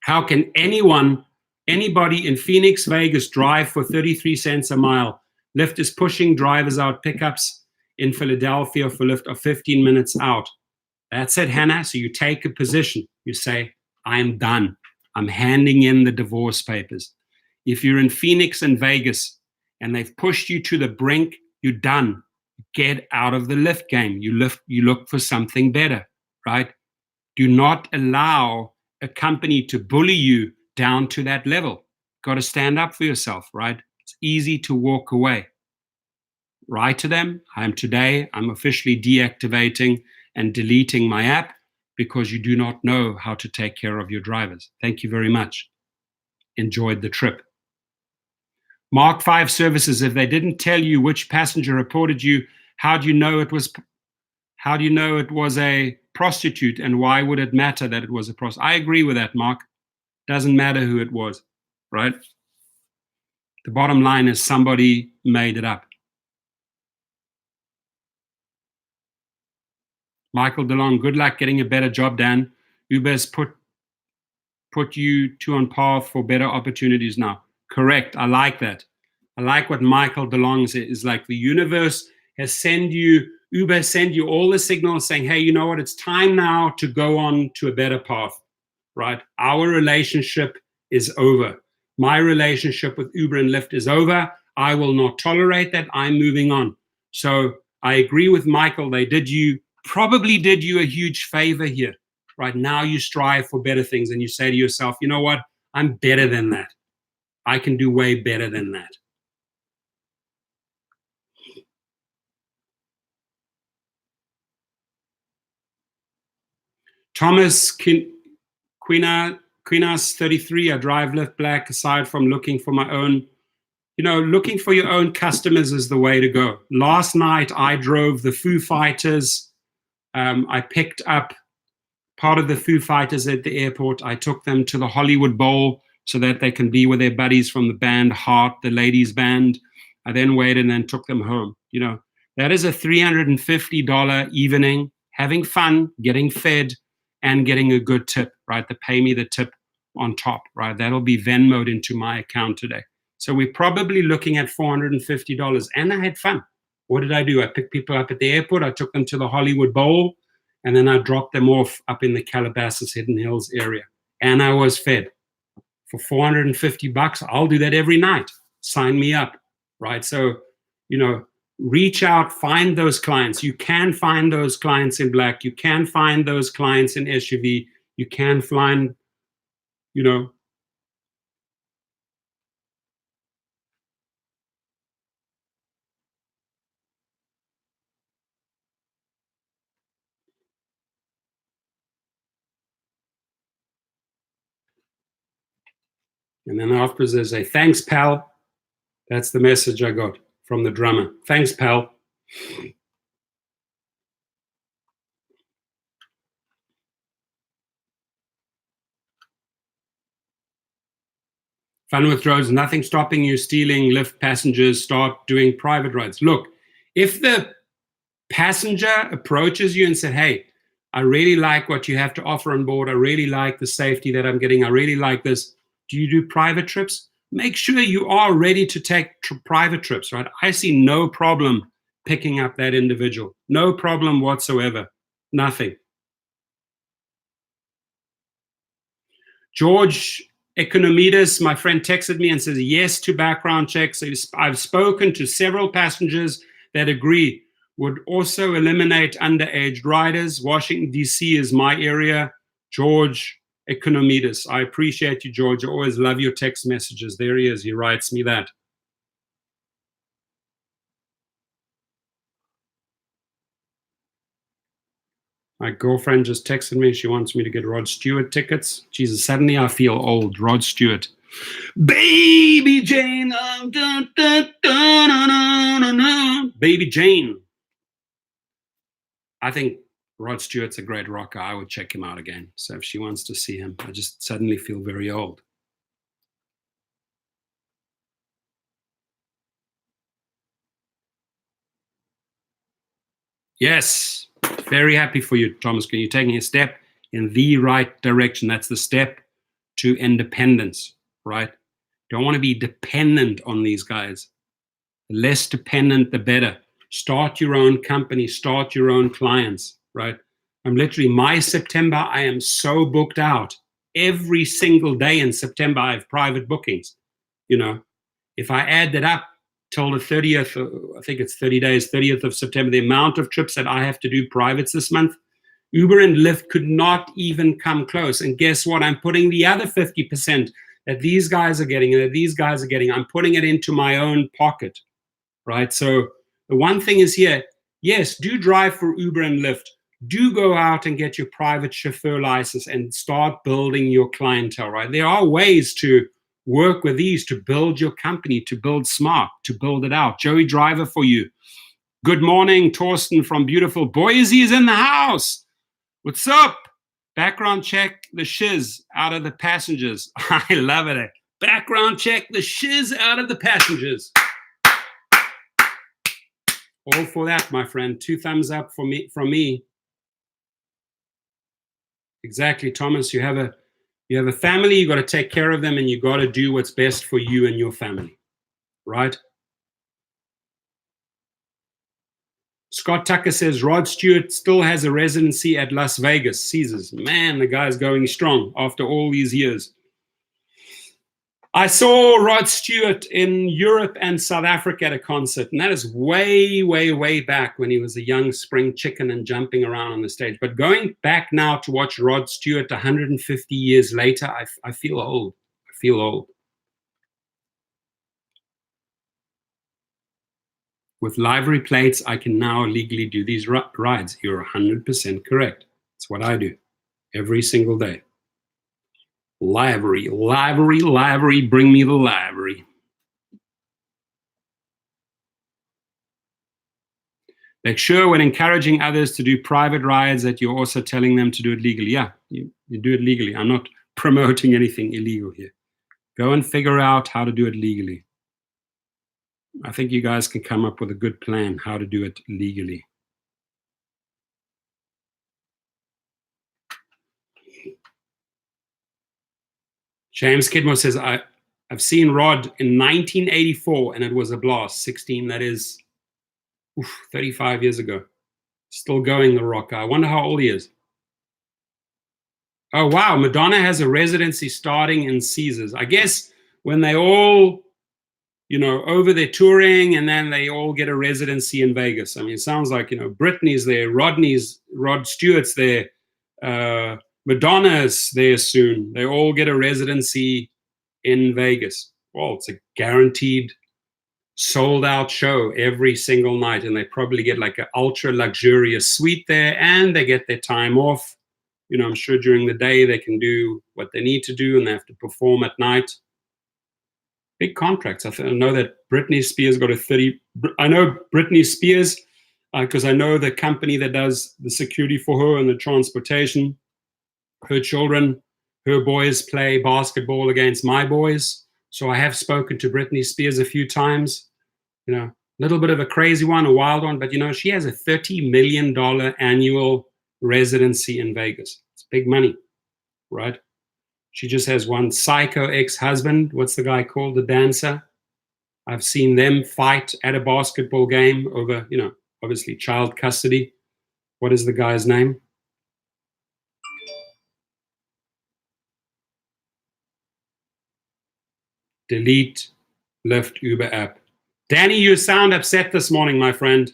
how can anybody in Phoenix, Vegas drive for 33 cents a mile Lyft is pushing drivers out. Pickups in Philadelphia for Lyft are 15 minutes out. That's it, Hannah. So you take a position. You say, I am done. I'm handing in the divorce papers. If you're in Phoenix and Vegas and they've pushed you to the brink, you're done. Get out of the Lyft game. You look for something better, right? Do not allow a company to bully you down to that level. Got to stand up for yourself, right? It's easy to walk away. Write to them. I'm officially deactivating and deleting my app because you do not know how to take care of your drivers. Thank you very much. Enjoyed the trip. Mark 5 services. If they didn't tell you which passenger reported you, how do you know it was a prostitute, and why would it matter that it was a prostitute? I agree with that, Mark. Doesn't matter who it was, right? The bottom line is somebody made it up. Michael DeLong, good luck getting a better job, Dan. Uber's put you two on par for better opportunities now. Correct. I like that. I like what Michael DeLong said. Is like the universe has Uber send you all the signals saying, hey, you know what? It's time now to go on to a better path, right? Our relationship is over. My relationship with Uber and Lyft is over. I will not tolerate that. I'm moving on. So I agree with Michael. They probably did you a huge favor here. Right now you strive for better things and you say to yourself, you know what? I'm better than that. I can do way better than that. Thomas Quinas 33, I drive Lyft Black. Aside from looking for my own, looking for your own customers is the way to go. Last night I drove the Foo Fighters. I picked up part of the Foo Fighters at the airport. I took them to the Hollywood Bowl so that they can be with their buddies from the band Heart, the ladies band. I then waited and then took them home. That is a $350 evening, having fun, getting fed, and getting a good tip, right? They pay me the tip on top, right? That'll be Venmoed into my account today. So we're probably looking at $450, and I had fun. What did I do? I picked people up at the airport. I took them to the Hollywood Bowl, and then I dropped them off up in the Calabasas, Hidden Hills area. And I was fed. For $450, I'll do that every night. Sign me up, right? So, reach out, find those clients. You can find those clients in Black. You can find those clients in SUV. You can find, and then after there's a thanks, pal. That's the message I got from the drummer. Thanks, pal. Fun with roads, nothing stopping you stealing Lyft passengers, start doing private rides. Look, if the passenger approaches you and said, hey, I really like what you have to offer on board. I really like the safety that I'm getting. I really like this. Do you do private trips? Make sure you are ready to take private trips, right? I see no problem picking up that individual. No problem whatsoever. Nothing. George Economides, my friend, texted me and says yes to background checks. I've spoken to several passengers that agree. Would also eliminate underage riders. Washington, D.C. is my area. George Economides. I appreciate you, George. I always love your text messages. There he is. He writes me that. My girlfriend just texted me. She wants me to get Rod Stewart tickets. Jesus, suddenly I feel old. Rod Stewart. Baby Jane. Baby Jane. I think Rod Stewart's a great rocker. I would check him out again. So if she wants to see him, I just suddenly feel very old. Yes, very happy for you, Thomas. You're taking a step in the right direction. That's the step to independence, right? Don't want to be dependent on these guys. The less dependent, the better. Start your own company, start your own clients, right? I'm literally, my September, I am so booked out. Every single day in September, I have private bookings. You know, if I add that up till the 30th, I think it's 30 days, 30th of September, the amount of trips that I have to do privates this month, Uber and Lyft could not even come close. And guess what? I'm putting the other 50% that these guys are getting and that these guys are getting, I'm putting it into my own pocket, right? So the one thing is here, yes, do drive for Uber and Lyft. Do go out and get your private chauffeur license and start building your clientele, right? There are ways to work with these to build your company, to build smart, to build it out. Joey Driver for you. Good morning, Torsten from beautiful Boise is in the house. What's up? Background check the shiz out of the passengers. I love it. Background check the shiz out of the passengers. All for that, my friend. 2 thumbs up for me, from me. Exactly, Thomas. You have a family, you got to take care of them, and you got to do what's best for you and your family, right? Scott Tucker says Rod Stewart still has a residency at Las Vegas, Caesars. Man, the guy's going strong after all these years. I saw Rod Stewart in Europe and South Africa at a concert, and that is way, way, way back when he was a young spring chicken and jumping around on the stage. But going back now to watch Rod Stewart 150 years later, I feel old. I feel old. With livery plates, I can now legally do these rides. You're 100% correct. It's what I do every single day. Livery, livery, livery, bring me the livery. Make sure when encouraging others to do private rides that you're also telling them to do it legally. Yeah, you do it legally. I'm not promoting anything illegal here. Go and figure out how to do it legally. I think you guys can come up with a good plan how to do it legally. James Kidmore says, I've seen Rod in 1984 and it was a blast. 16, that is 35 years ago. Still going, the rock. I wonder how old he is. Oh, wow. Madonna has a residency starting in Caesars. I guess when they all, you know, over their touring and then they all get a residency in Vegas. I mean, it sounds like, you know, Britney's there, Rod Stewart's there, Madonna's there soon. They all get a residency in Vegas. Well, it's a guaranteed sold out show every single night. And they probably get like an ultra luxurious suite there and they get their time off. You know, I'm sure during the day they can do what they need to do and they have to perform at night. Big contracts. I know that Britney Spears got a 30. I know Britney Spears because I know the company that does the security for her and the transportation. Her children, her boys play basketball against my boys. So I have spoken to Britney Spears a few times. You know, a little bit of a crazy one, a wild one, but you know, she has a $30 million annual residency in Vegas. It's big money, right? She just has one psycho ex-husband. What's the guy called? The dancer. I've seen them fight at a basketball game over, you know, obviously child custody. What is the guy's name? Delete Lyft Uber app. Danny, you sound upset this morning, my friend.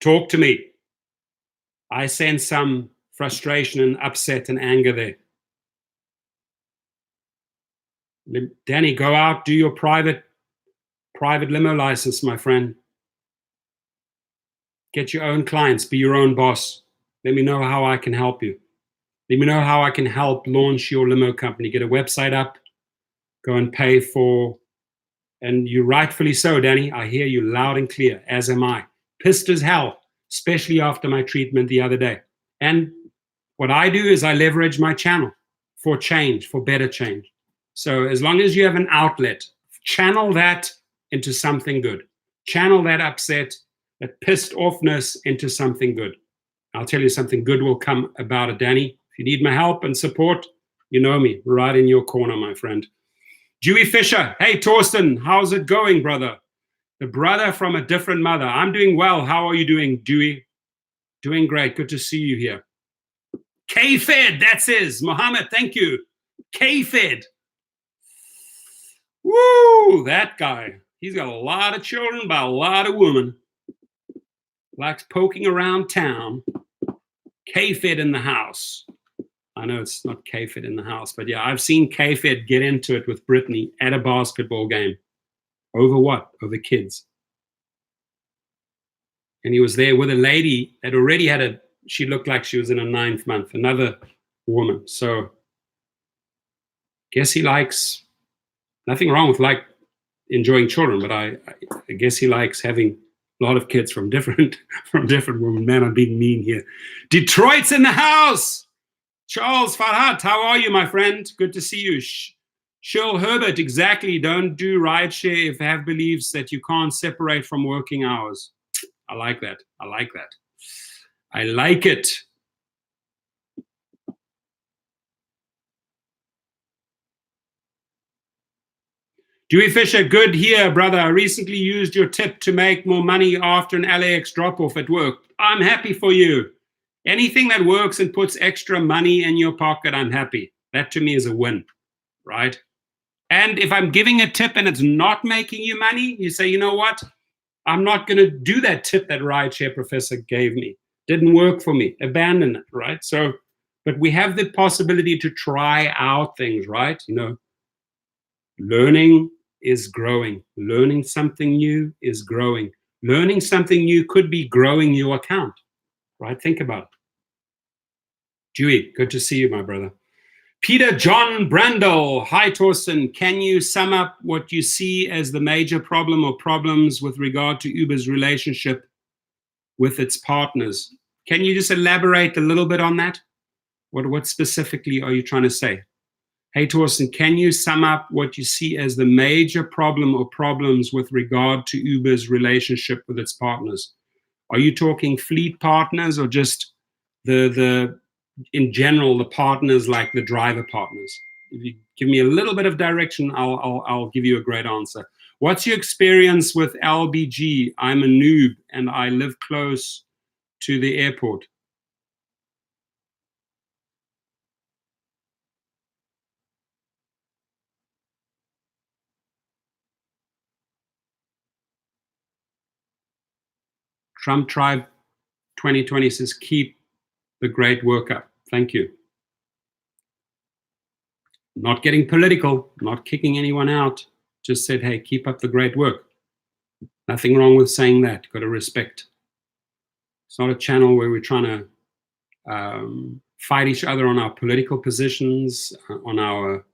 Talk to me. I sense some frustration and upset and anger there. Danny, go out, do your private limo license, my friend. Get your own clients, be your own boss. Let me know how I can help you. Let me know how I can help launch your limo company. Get a website up, go and pay for, and you rightfully so, Danny. I hear you loud and clear, as am I. Pissed as hell, especially after my treatment the other day. And what I do is I leverage my channel for change, for better change. So as long as you have an outlet, channel that into something good. Channel that upset, that pissed offness into something good. I'll tell you something good will come about it, Danny. If you need my help and support, you know me, right in your corner, my friend. Dewey Fisher, hey, Torsten, how's it going, brother? The brother from a different mother. I'm doing well. How are you doing, Dewey? Doing great. Good to see you here. K-Fed, that's his. Mohammed, thank you. K-Fed. Woo, that guy. He's got a lot of children by a lot of women. Likes poking around town. K-Fed in the house. I know it's not K-Fed in the house, but yeah, I've seen K-Fed get into it with Brittany at a basketball game. Over what? Over kids. And he was there with a lady that already had she looked like she was in her 9th month, another woman. So guess he likes, nothing wrong with enjoying children, but I guess he likes having a lot of kids from different women. Man, I'm being mean here. Detroit's in the house. Charles Farhat, how are you, my friend? Good to see you. Shirl Herbert, exactly. Don't do rideshare if you have beliefs that you can't separate from working hours. I like that. I like that. I like it. Dewey Fisher, good here, brother. I recently used your tip to make more money after an LAX drop-off at work. I'm happy for you. Anything that works and puts extra money in your pocket, I'm happy. That to me is a win, right? And if I'm giving a tip and it's not making you money, you say, you know what? I'm not going to do that tip that rideshare professor gave me. Didn't work for me. Abandon it, right? So, but we have the possibility to try out things, right? You know, learning is growing. Learning something new is growing. Learning something new could be growing your account, right? Think about it. Dewey, good to see you, my brother. Peter John Brandel. Hi, Torsten. Can you sum up what you see as the major problem or problems with regard to Uber's relationship with its partners? Can you just elaborate a little bit on that? What specifically are you trying to say? Hey, Torsten, can you sum up what you see as the major problem or problems with regard to Uber's relationship with its partners? Are you talking fleet partners or just in general, the partners like the driver partners? If you give me a little bit of direction, I'll give you a great answer. What's your experience with LBG? I'm a noob and I live close to the airport. Trump Tribe 2020 says, keep the great work up. Thank you. Not getting political, not kicking anyone out. Just said, hey, keep up the great work. Nothing wrong with saying that. Got to respect. It's not a channel where we're trying to fight each other on our political positions, on our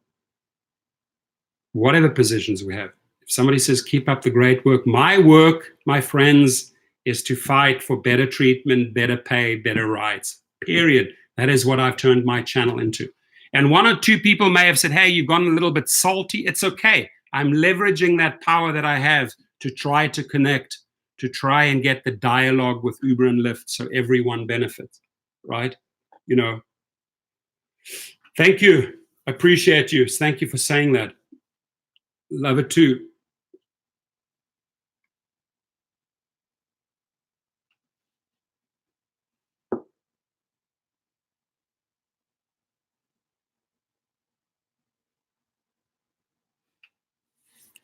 whatever positions we have. If somebody says, keep up the great work, my friends, is to fight for better treatment, better pay, better rights, period. That is what I've turned my channel into. And one or two people may have said, hey, you've gone a little bit salty. It's okay. I'm leveraging that power that I have to try to connect, to try and get the dialogue with Uber and Lyft so everyone benefits, right? You know, thank you. Appreciate you. Thank you for saying that. Love it too.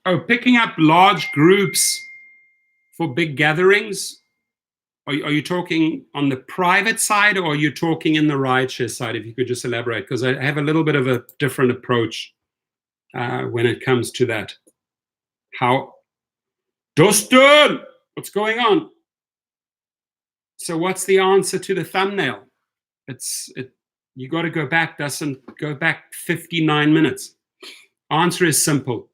Oh, picking up large groups for big gatherings. Are you talking on the private side or are you talking in the rideshare side? If you could just elaborate, because I have a little bit of a different approach when it comes to that. How? Dustin, what's going on? So what's the answer to the thumbnail? You got to go back, Dustin. Go back 59 minutes. Answer is simple.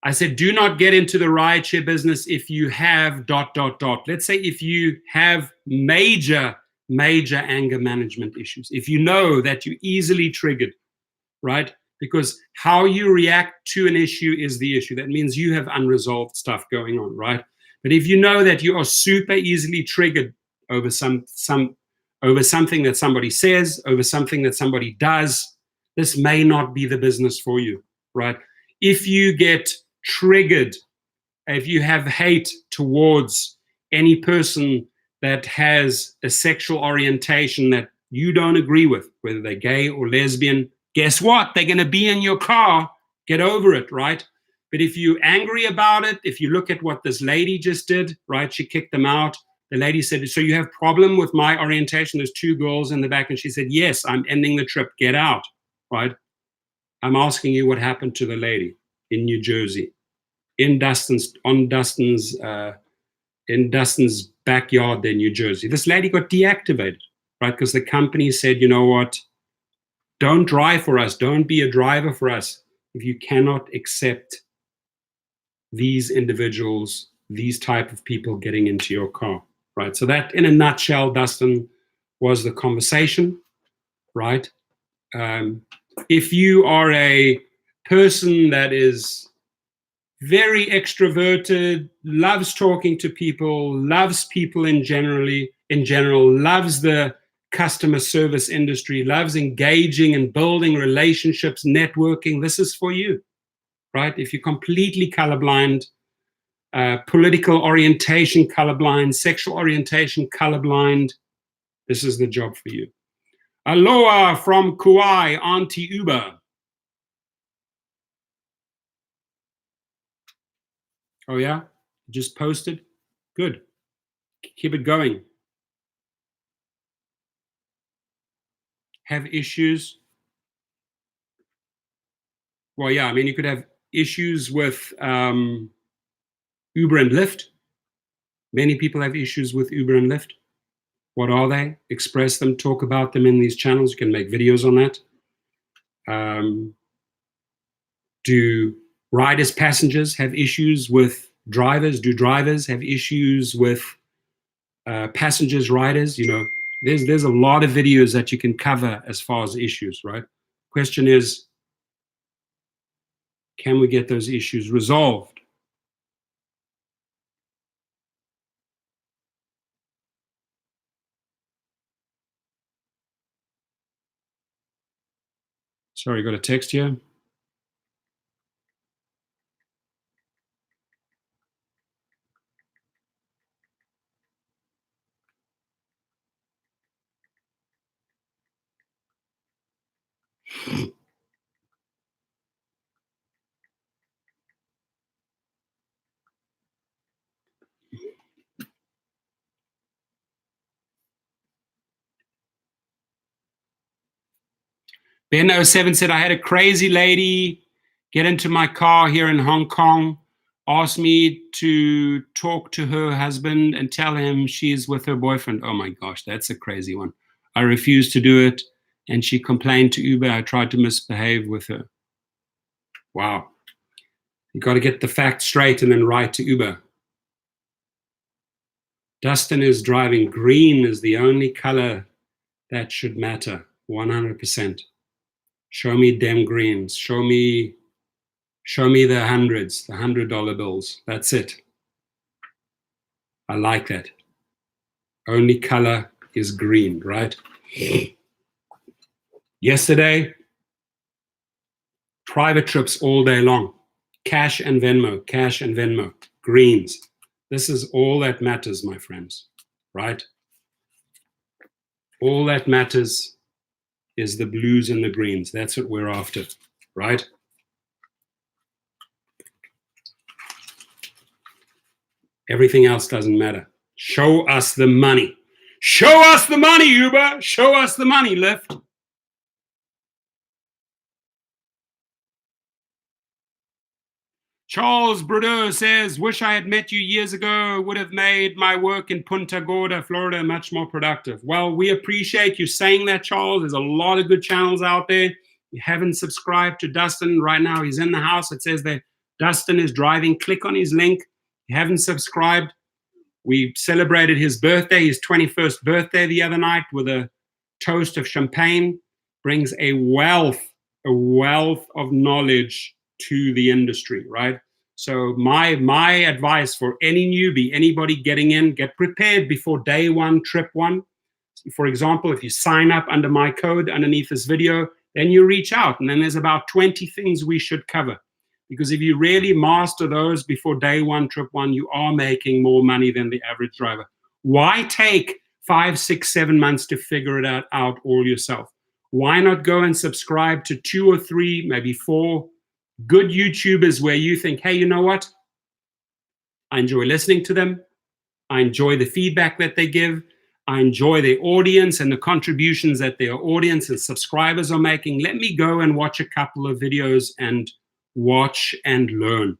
I said, do not get into the rideshare business if you have ... Let's say if you have major anger management issues, if you know that you're easily triggered, right? Because how you react to an issue is the issue. That means you have unresolved stuff going on, right? But if you know that you are super easily triggered over over something that somebody says, over something that somebody does, this may not be the business for you, right? If you get triggered if you have hate towards any person that has a sexual orientation that you don't agree with, whether they're gay or lesbian, guess what? They're going to be in your car. Get over it, right? But if you're angry about it, if you look at what this lady just did, right? She kicked them out. The lady said, so you have problem with my orientation? There's two girls in the back. And she said, yes, I'm ending the trip. Get out, right? I'm asking you what happened to the lady in New Jersey, in Dustin's backyard there in New Jersey. This lady got deactivated, right? Because the company said, you know what? Don't drive for us. Don't be a driver for us if you cannot accept these individuals, these type of people getting into your car, right? So that, in a nutshell, Dustin, was the conversation, right? If you are a person that is very extroverted, loves talking to people, loves people in general, loves the customer service industry, loves engaging and building relationships, networking, this is for you, right? If you're completely colorblind, political orientation colorblind, sexual orientation colorblind, this is the job for you. Aloha from Kauai, Auntie Uber. Oh yeah, just posted? Good. Keep it going. Have issues? Well, yeah, I mean, you could have issues with Uber and Lyft. Many people have issues with Uber and Lyft. What are they? Express them, talk about them in these channels. You can make videos on that. Do riders, passengers have issues with drivers? Do drivers have issues with passengers, riders? You know, there's a lot of videos that you can cover as far as issues, right? Question is, can we get those issues resolved? Sorry, got a text here. Ben07 said, I had a crazy lady get into my car here in Hong Kong, asked me to talk to her husband and tell him she's with her boyfriend. Oh my gosh, that's a crazy one. I refused to do it, and she complained to Uber. I tried to misbehave with her. Wow. You got to get the facts straight and then write to Uber. Dustin is driving. Green is the only color that should matter, 100%. Show me them greens. Show me the hundreds, the $100 bills. That's it. I like that. Only color is green, right? Yesterday, private trips all day long. Cash and Venmo, cash and Venmo. Greens. This is all that matters, my friends, right? All that matters is the blues and the greens. That's what we're after, right? Everything else doesn't matter. Show us the money. Show us the money, Uber. Show us the money, Lyft. Charles Brudeau says, wish I had met you years ago, would have made my work in Punta Gorda, Florida, much more productive. Well, we appreciate you saying that, Charles. There's a lot of good channels out there. You haven't subscribed to Dustin right now. He's in the house. It says that Dustin is driving. Click on his link. You haven't subscribed. We celebrated his birthday, his 21st birthday the other night with a toast of champagne. Brings a wealth of knowledge to the industry, right? So my advice for any newbie, anybody getting in, get prepared before day one, trip one. For example, if you sign up under my code underneath this video, then you reach out, and then there's about 20 things we should cover. Because if you really master those before day one, trip one, you are making more money than the average driver. Why take 5, 6, 7 months to figure it out all yourself? Why not go and subscribe to 2 or 3, maybe 4 good YouTubers where you think, hey, you know what? I enjoy listening to them. I enjoy the feedback that they give. I enjoy their audience and the contributions that their audience and subscribers are making. Let me go and watch a couple of videos and watch and learn.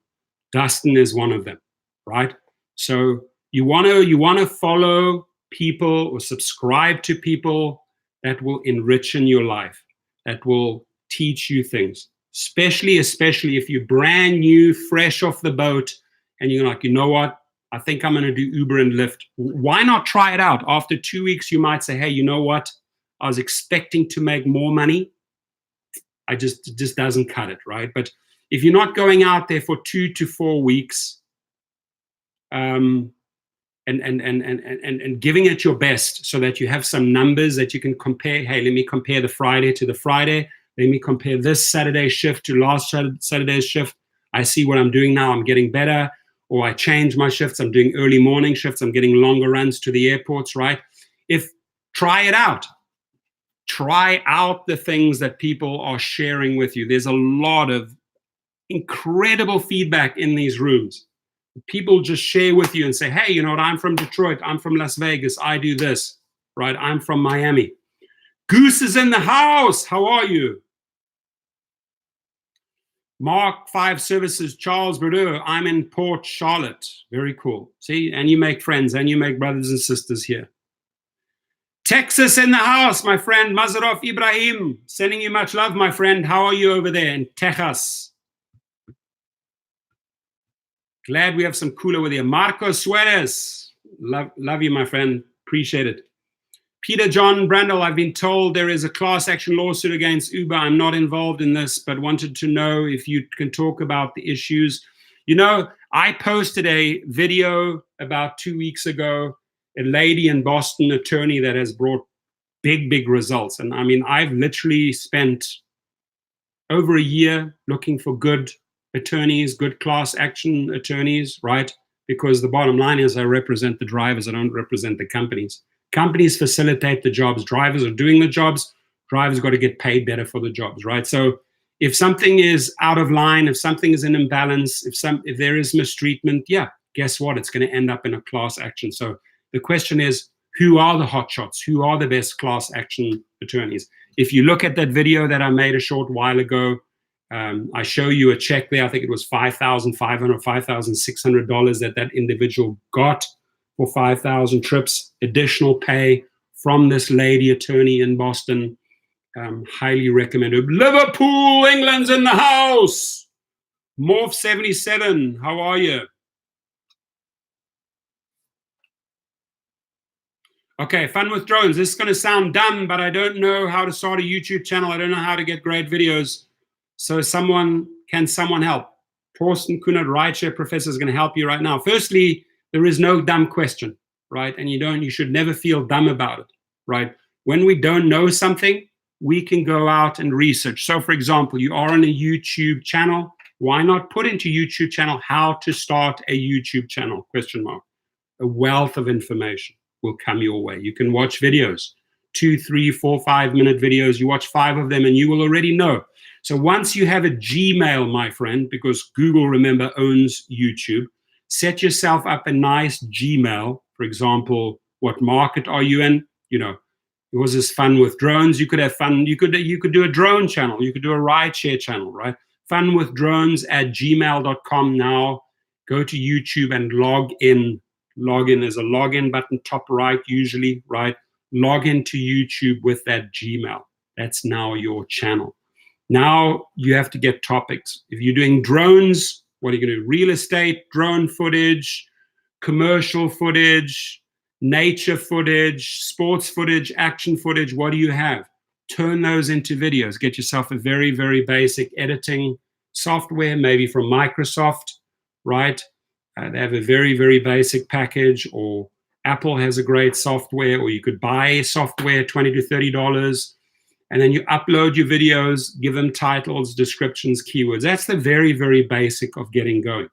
Dustin is one of them, right? So you want to follow people or subscribe to people that will enrich in your life, that will teach you things, especially if you're brand new, fresh off the boat, and you're like, you know what? I think I'm going to do Uber and Lyft. Why not try it out? After 2 weeks, you might say, hey, you know what? I was expecting to make more money. It just doesn't cut it, right? But if you're not going out there for 2 to 4 weeks and giving it your best so that you have some numbers that you can compare, hey, let me compare the Friday to the Friday. Let me compare this Saturday shift to last Saturday's shift. I see what I'm doing now. I'm getting better. Or I change my shifts. I'm doing early morning shifts. I'm getting longer runs to the airports, right? Try it out. Try out the things that people are sharing with you. There's a lot of incredible feedback in these rooms. People just share with you and say, hey, you know what? I'm from Detroit. I'm from Las Vegas. I do this, right? I'm from Miami. Goose is in the house. How are you? Mark 5 Services, Charles Bordeaux. I'm in Port Charlotte. Very cool. See, and you make friends and you make brothers and sisters here. Texas in the house, my friend. Mazarov Ibrahim. Sending you much love, my friend. How are you over there in Texas? Glad we have some cooler with you. Marco Suarez. Love you, my friend. Appreciate it. Peter John Brandel, I've been told there is a class action lawsuit against Uber. I'm not involved in this, but wanted to know if you can talk about the issues. You know, I posted a video about 2 weeks ago, a lady in Boston, attorney that has brought big results. And I mean, I've literally spent over a year looking for good attorneys, good class action attorneys, right? Because the bottom line is I represent the drivers. I don't represent the companies. Companies facilitate the jobs. Drivers are doing the jobs. Drivers got to get paid better for the jobs, right? So if something is out of line, if something is in imbalance, if there is mistreatment, yeah, guess what? It's going to end up in a class action. So the question is, who are the hotshots? Who are the best class action attorneys? If you look at that video that I made a short while ago, I show you a check there. I think it was $5,500, $5,600 that individual got for 5,000 trips, additional pay from this lady attorney in Boston. Highly recommended. Liverpool, England's in the house. Morph 77, how are you? Okay, fun with drones. This is going to sound dumb, but I don't know how to start a YouTube channel. I don't know how to get great videos. So can someone help? Torsten Kunert, Rideshare Professor, is going to help you right now. Firstly, there is no dumb question, right? And you should never feel dumb about it, right? When we don't know something, we can go out and research. So for example, you are on a YouTube channel. Why not put into YouTube channel how to start a YouTube channel, ? A wealth of information will come your way. You can watch videos, 2, 3, 4, 5-minute videos. You watch 5 of them and you will already know. So once you have a Gmail, my friend, because Google, remember, owns YouTube, set yourself up a nice Gmail. For example, what market are you in? You know, yours is fun with drones. You could have fun. You could do a drone channel. You could do a rideshare channel, right? funwithdrones@gmail.com now. Go to YouTube and log in. Log in. There's a login button top right usually, right? Log into YouTube with that Gmail. That's now your channel. Now you have to get topics. If you're doing drones, what are you going to do? Real estate, drone footage, commercial footage, nature footage, sports footage, action footage. What do you have? Turn those into videos. Get yourself a very, very basic editing software, maybe from Microsoft, right? They have a very, very basic package, or Apple has a great software, or you could buy software, $20 to $30. and then you upload your videos, give them titles, descriptions, keywords. That's the very, very basic of getting going.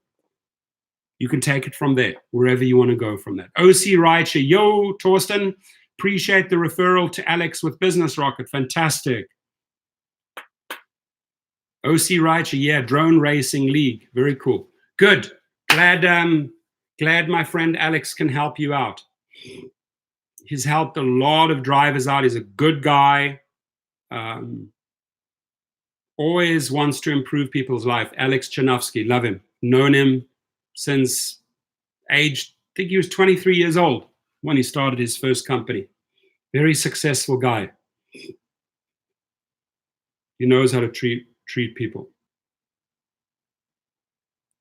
You can take it from there, wherever you want to go from that. OC Rideshare, yo, Torsten, appreciate the referral to Alex with Business Rocket, fantastic. OC Rideshare, yeah, Drone Racing League, very cool. Good, glad my friend Alex can help you out. He's helped a lot of drivers out, he's a good guy. Always wants to improve people's life. Alex Chanovsky, love him. Known him since age, I think he was 23 years old when he started his first company. Very successful guy. He knows how to treat people.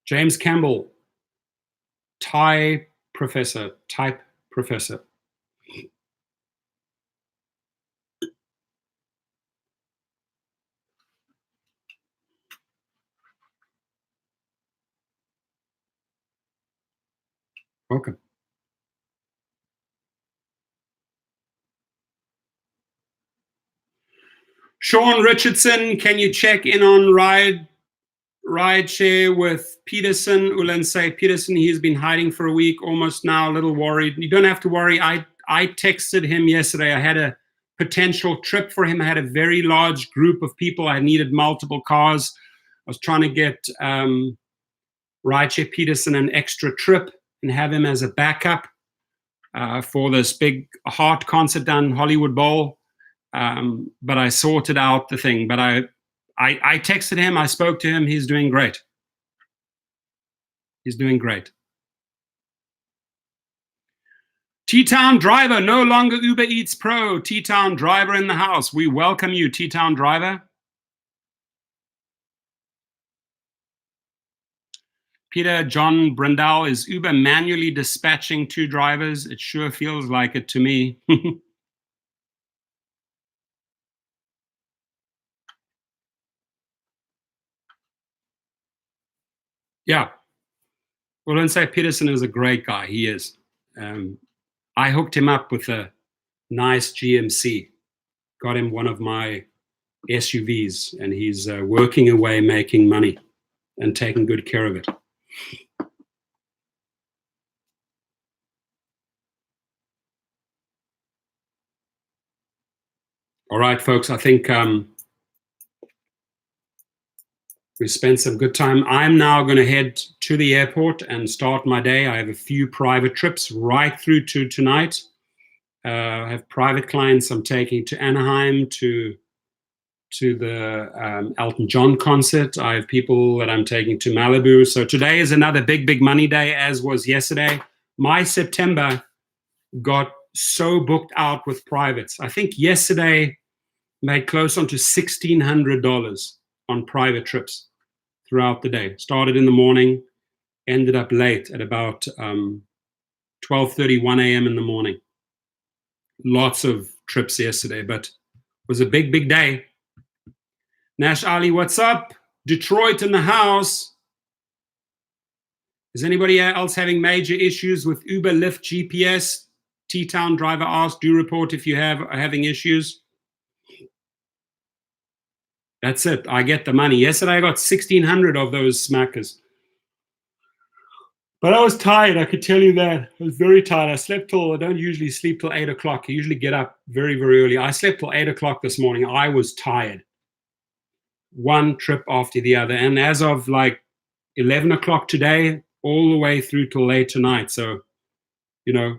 James Campbell, type professor. Welcome. Sean Richardson, can you check in on Rideshare with Peterson? Ulan say, Peterson, he's been hiding for a week, almost now, a little worried. You don't have to worry. I texted him yesterday. I had a potential trip for him. I had a very large group of people. I needed multiple cars. I was trying to get Rideshare Peterson an extra trip and have him as a backup for this big Heart concert down in Hollywood Bowl. But I sorted out the thing. But I texted him, I spoke to him, he's doing great. He's doing great. T-Town Driver, no longer Uber Eats Pro. T-Town Driver in the house. We welcome you, T-Town Driver. Peter John Brindell, is Uber manually dispatching 2 drivers? It sure feels like it to me. Yeah. Well, don't say Peterson is a great guy. He is. I hooked him up with a nice GMC. Got him one of my SUVs, and he's working away, making money, and taking good care of it. All right, folks, I think we spent some good time. I'm now going to head to the airport and start my day. I have a few private trips right through to tonight. I have private clients I'm taking to Anaheim, to the Elton John concert. I have people that I'm taking to Malibu. So today is another big money day, as was yesterday. My September got so booked out with privates. I think yesterday made close on to $1,600 on private trips throughout the day. Started in the morning, ended up late at about 12:30, 1 a.m. in the morning. Lots of trips yesterday, but it was a big day. Nash Ali, what's up? Detroit in the house. Is anybody else having major issues with Uber, Lyft, GPS? T-Town Driver asked, do report if you are having issues. That's it. I get the money. Yesterday I got 1,600 of those smackers. But I was tired, I could tell you that. I was very tired. I don't usually sleep till 8 o'clock. I usually get up very early. I slept till 8 o'clock this morning. I was tired. One trip after the other. And as of like 11 o'clock today, all the way through till late tonight. So, you know,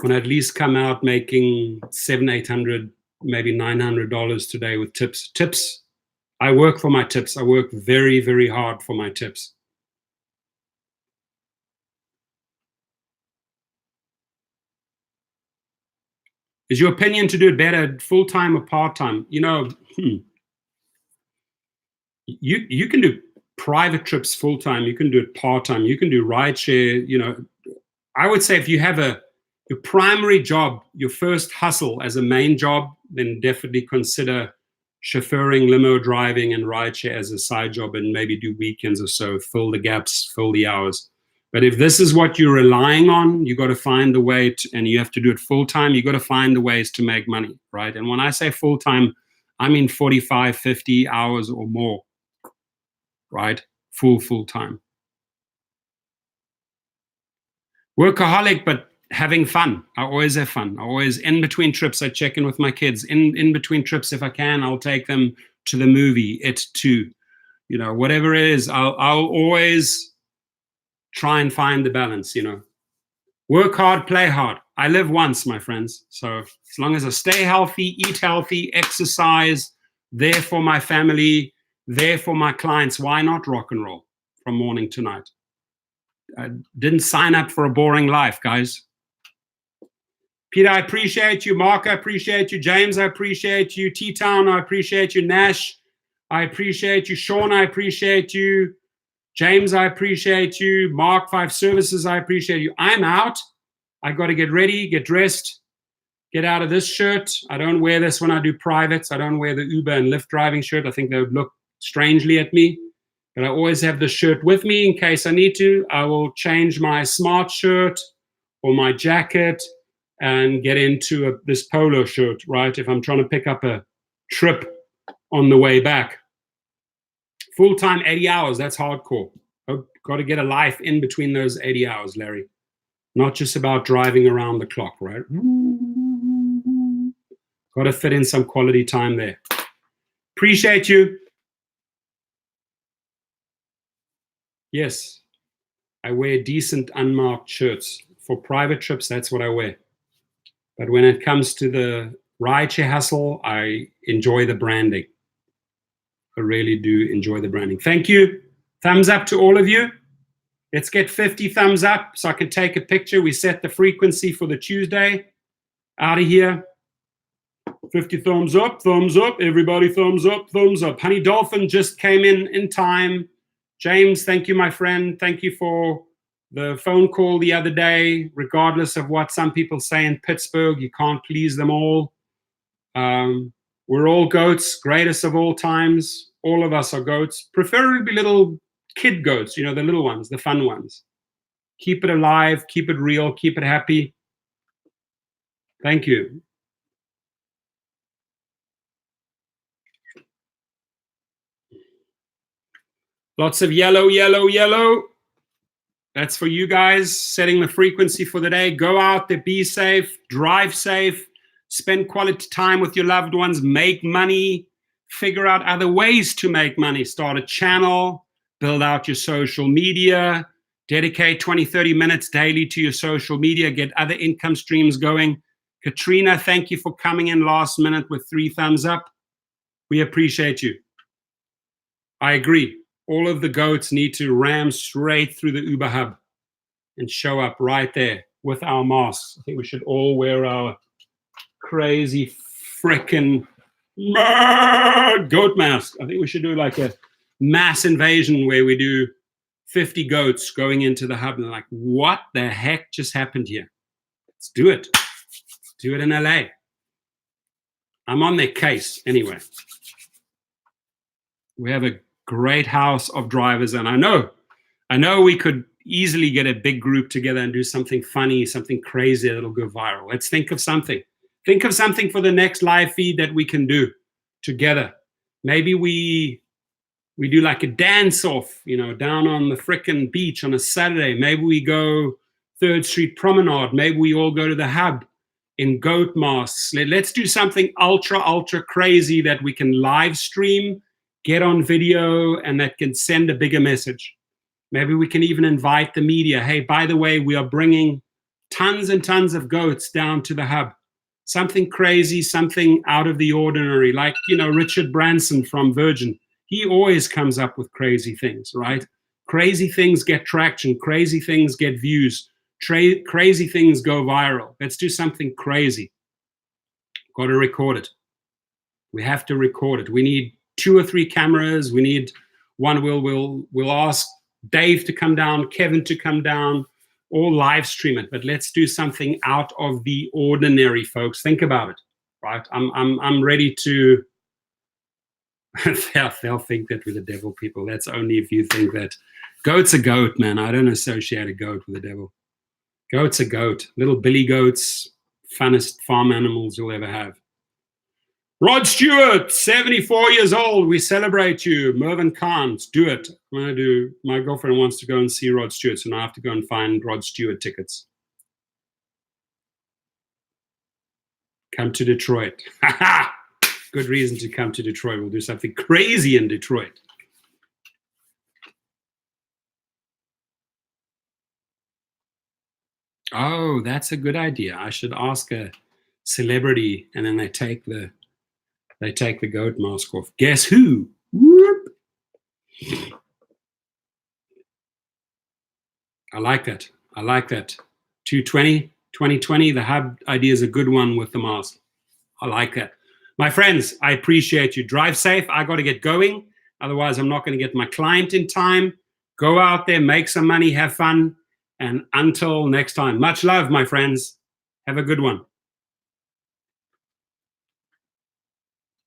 when I at least come out making $700, $800, maybe $900 today with tips. Tips, I work for my tips. I work very hard for my tips. Is your opinion to do it better full-time or part-time? You know, you can do private trips full-time. You can do it part-time. You can do rideshare. You know, I would say if you have your primary job, your first hustle as a main job, then definitely consider chauffeuring, limo driving, and rideshare as a side job, and maybe do weekends or so, fill the gaps, fill the hours. But if this is what you're relying on, you got to find the way to, and you have to do it full time. You got to find the ways to make money, right? And when I say full time, I mean 45, 50 hours or more, right? Full time. Workaholic, but having fun. I always have fun. I always, in between trips, I check in with my kids. In between trips, if I can, I'll take them to the movie, It Too. You know, whatever it is, I'll always try and find the balance, you know. Work hard, play hard. I live once, my friends. So as long as I stay healthy, eat healthy, exercise, there for my family, there for my clients, why not rock and roll from morning to night? I didn't sign up for a boring life, guys. Peter, I appreciate you. Mark, I appreciate you. James, I appreciate you. T-Town, I appreciate you. Nash, I appreciate you. Sean, I appreciate you. James, I appreciate you. Mark, 5 Services, I appreciate you. I'm out. I got to get ready, get dressed, get out of this shirt. I don't wear this when I do privates. I don't wear the Uber and Lyft driving shirt. I think they would look strangely at me. But I always have the shirt with me in case I need to. I will change my smart shirt or my jacket and get into this polo shirt, right? If I'm trying to pick up a trip on the way back. Full-time 80 hours, that's hardcore. I've got to get a life in between those 80 hours, Larry. Not just about driving around the clock, right? Got to fit in some quality time there. Appreciate you. Yes, I wear decent unmarked shirts. For private trips, that's what I wear. But when it comes to the rideshare hustle, I enjoy the branding. I really do enjoy the branding. Thank you. Thumbs up to all of you. Let's get 50 thumbs up so I can take a picture. We set the frequency for the Tuesday. Out of here. 50 thumbs up, everybody thumbs up, thumbs up. Honey Dolphin just came in time. James, thank you, my friend. Thank you for the phone call the other day. Regardless of what some people say in Pittsburgh, you can't please them all. We're all goats, greatest of all times. All of us are goats, preferably little kid goats, you know, the little ones, the fun ones. Keep it alive, keep it real, keep it happy. Thank you. Lots of yellow, yellow, yellow. That's for you guys, setting the frequency for the day. Go out there, be safe, drive safe, spend quality time with your loved ones, make money, figure out other ways to make money. Start a channel, build out your social media, dedicate 20, 30 minutes daily to your social media, get other income streams going. Katrina, thank you for coming in last minute with 3 thumbs up. We appreciate you. I agree. All of the goats need to ram straight through the Uber hub and show up right there with our masks. I think we should all wear our crazy frickin' goat mask. I think we should do like a mass invasion where we do 50 goats going into the hub and they're like, what the heck just happened here? Let's do it. Let's do it in LA. I'm on their case anyway. We have a great house of drivers, and I know we could easily get a big group together and do something funny, something crazy that'll go viral. Let's think of something. Think of something for the next live feed that we can do together. Maybe we do like a dance off, you know, down on the frickin' beach on a Saturday. Maybe we go 3rd Street Promenade. Maybe we all go to the hub in goat masks. Let's do something ultra crazy that we can live stream, get on video, and that can send a bigger message. Maybe we can even invite the media. Hey, by the way, we are bringing tons and tons of goats down to the hub. Something crazy, something out of the ordinary, like, you know, Richard Branson from Virgin. He always comes up with crazy things, right? Crazy things get traction. Crazy things get views. Crazy things go viral. Let's do something crazy. Got to record it. We have to record it. We need 2 or 3 cameras. We need one. We'll ask Dave to come down, Kevin to come down, or live stream it. But let's do something out of the ordinary, folks. Think about it, right? I'm ready to They'll think that we're the devil, people. That's only if you think that. Goat's a goat, man. I don't associate a goat with the devil. Goat's a goat. Little billy goats, funnest farm animals you'll ever have. Rod Stewart, 74 years old. We celebrate you. Mervyn can't. Do it. I'm gonna do. My girlfriend wants to go and see Rod Stewart, so now I have to go and find Rod Stewart tickets. Come to Detroit. Good reason to come to Detroit. We'll do something crazy in Detroit. Oh, that's a good idea. I should ask a celebrity, and then they take the goat mask off. Guess who? Whoop. I like that. I like that. 2020, the hub idea is a good one with the mask. I like that. My friends, I appreciate you. Drive safe. I got to get going. Otherwise, I'm not going to get my client in time. Go out there, make some money, have fun. And until next time, much love, my friends. Have a good one.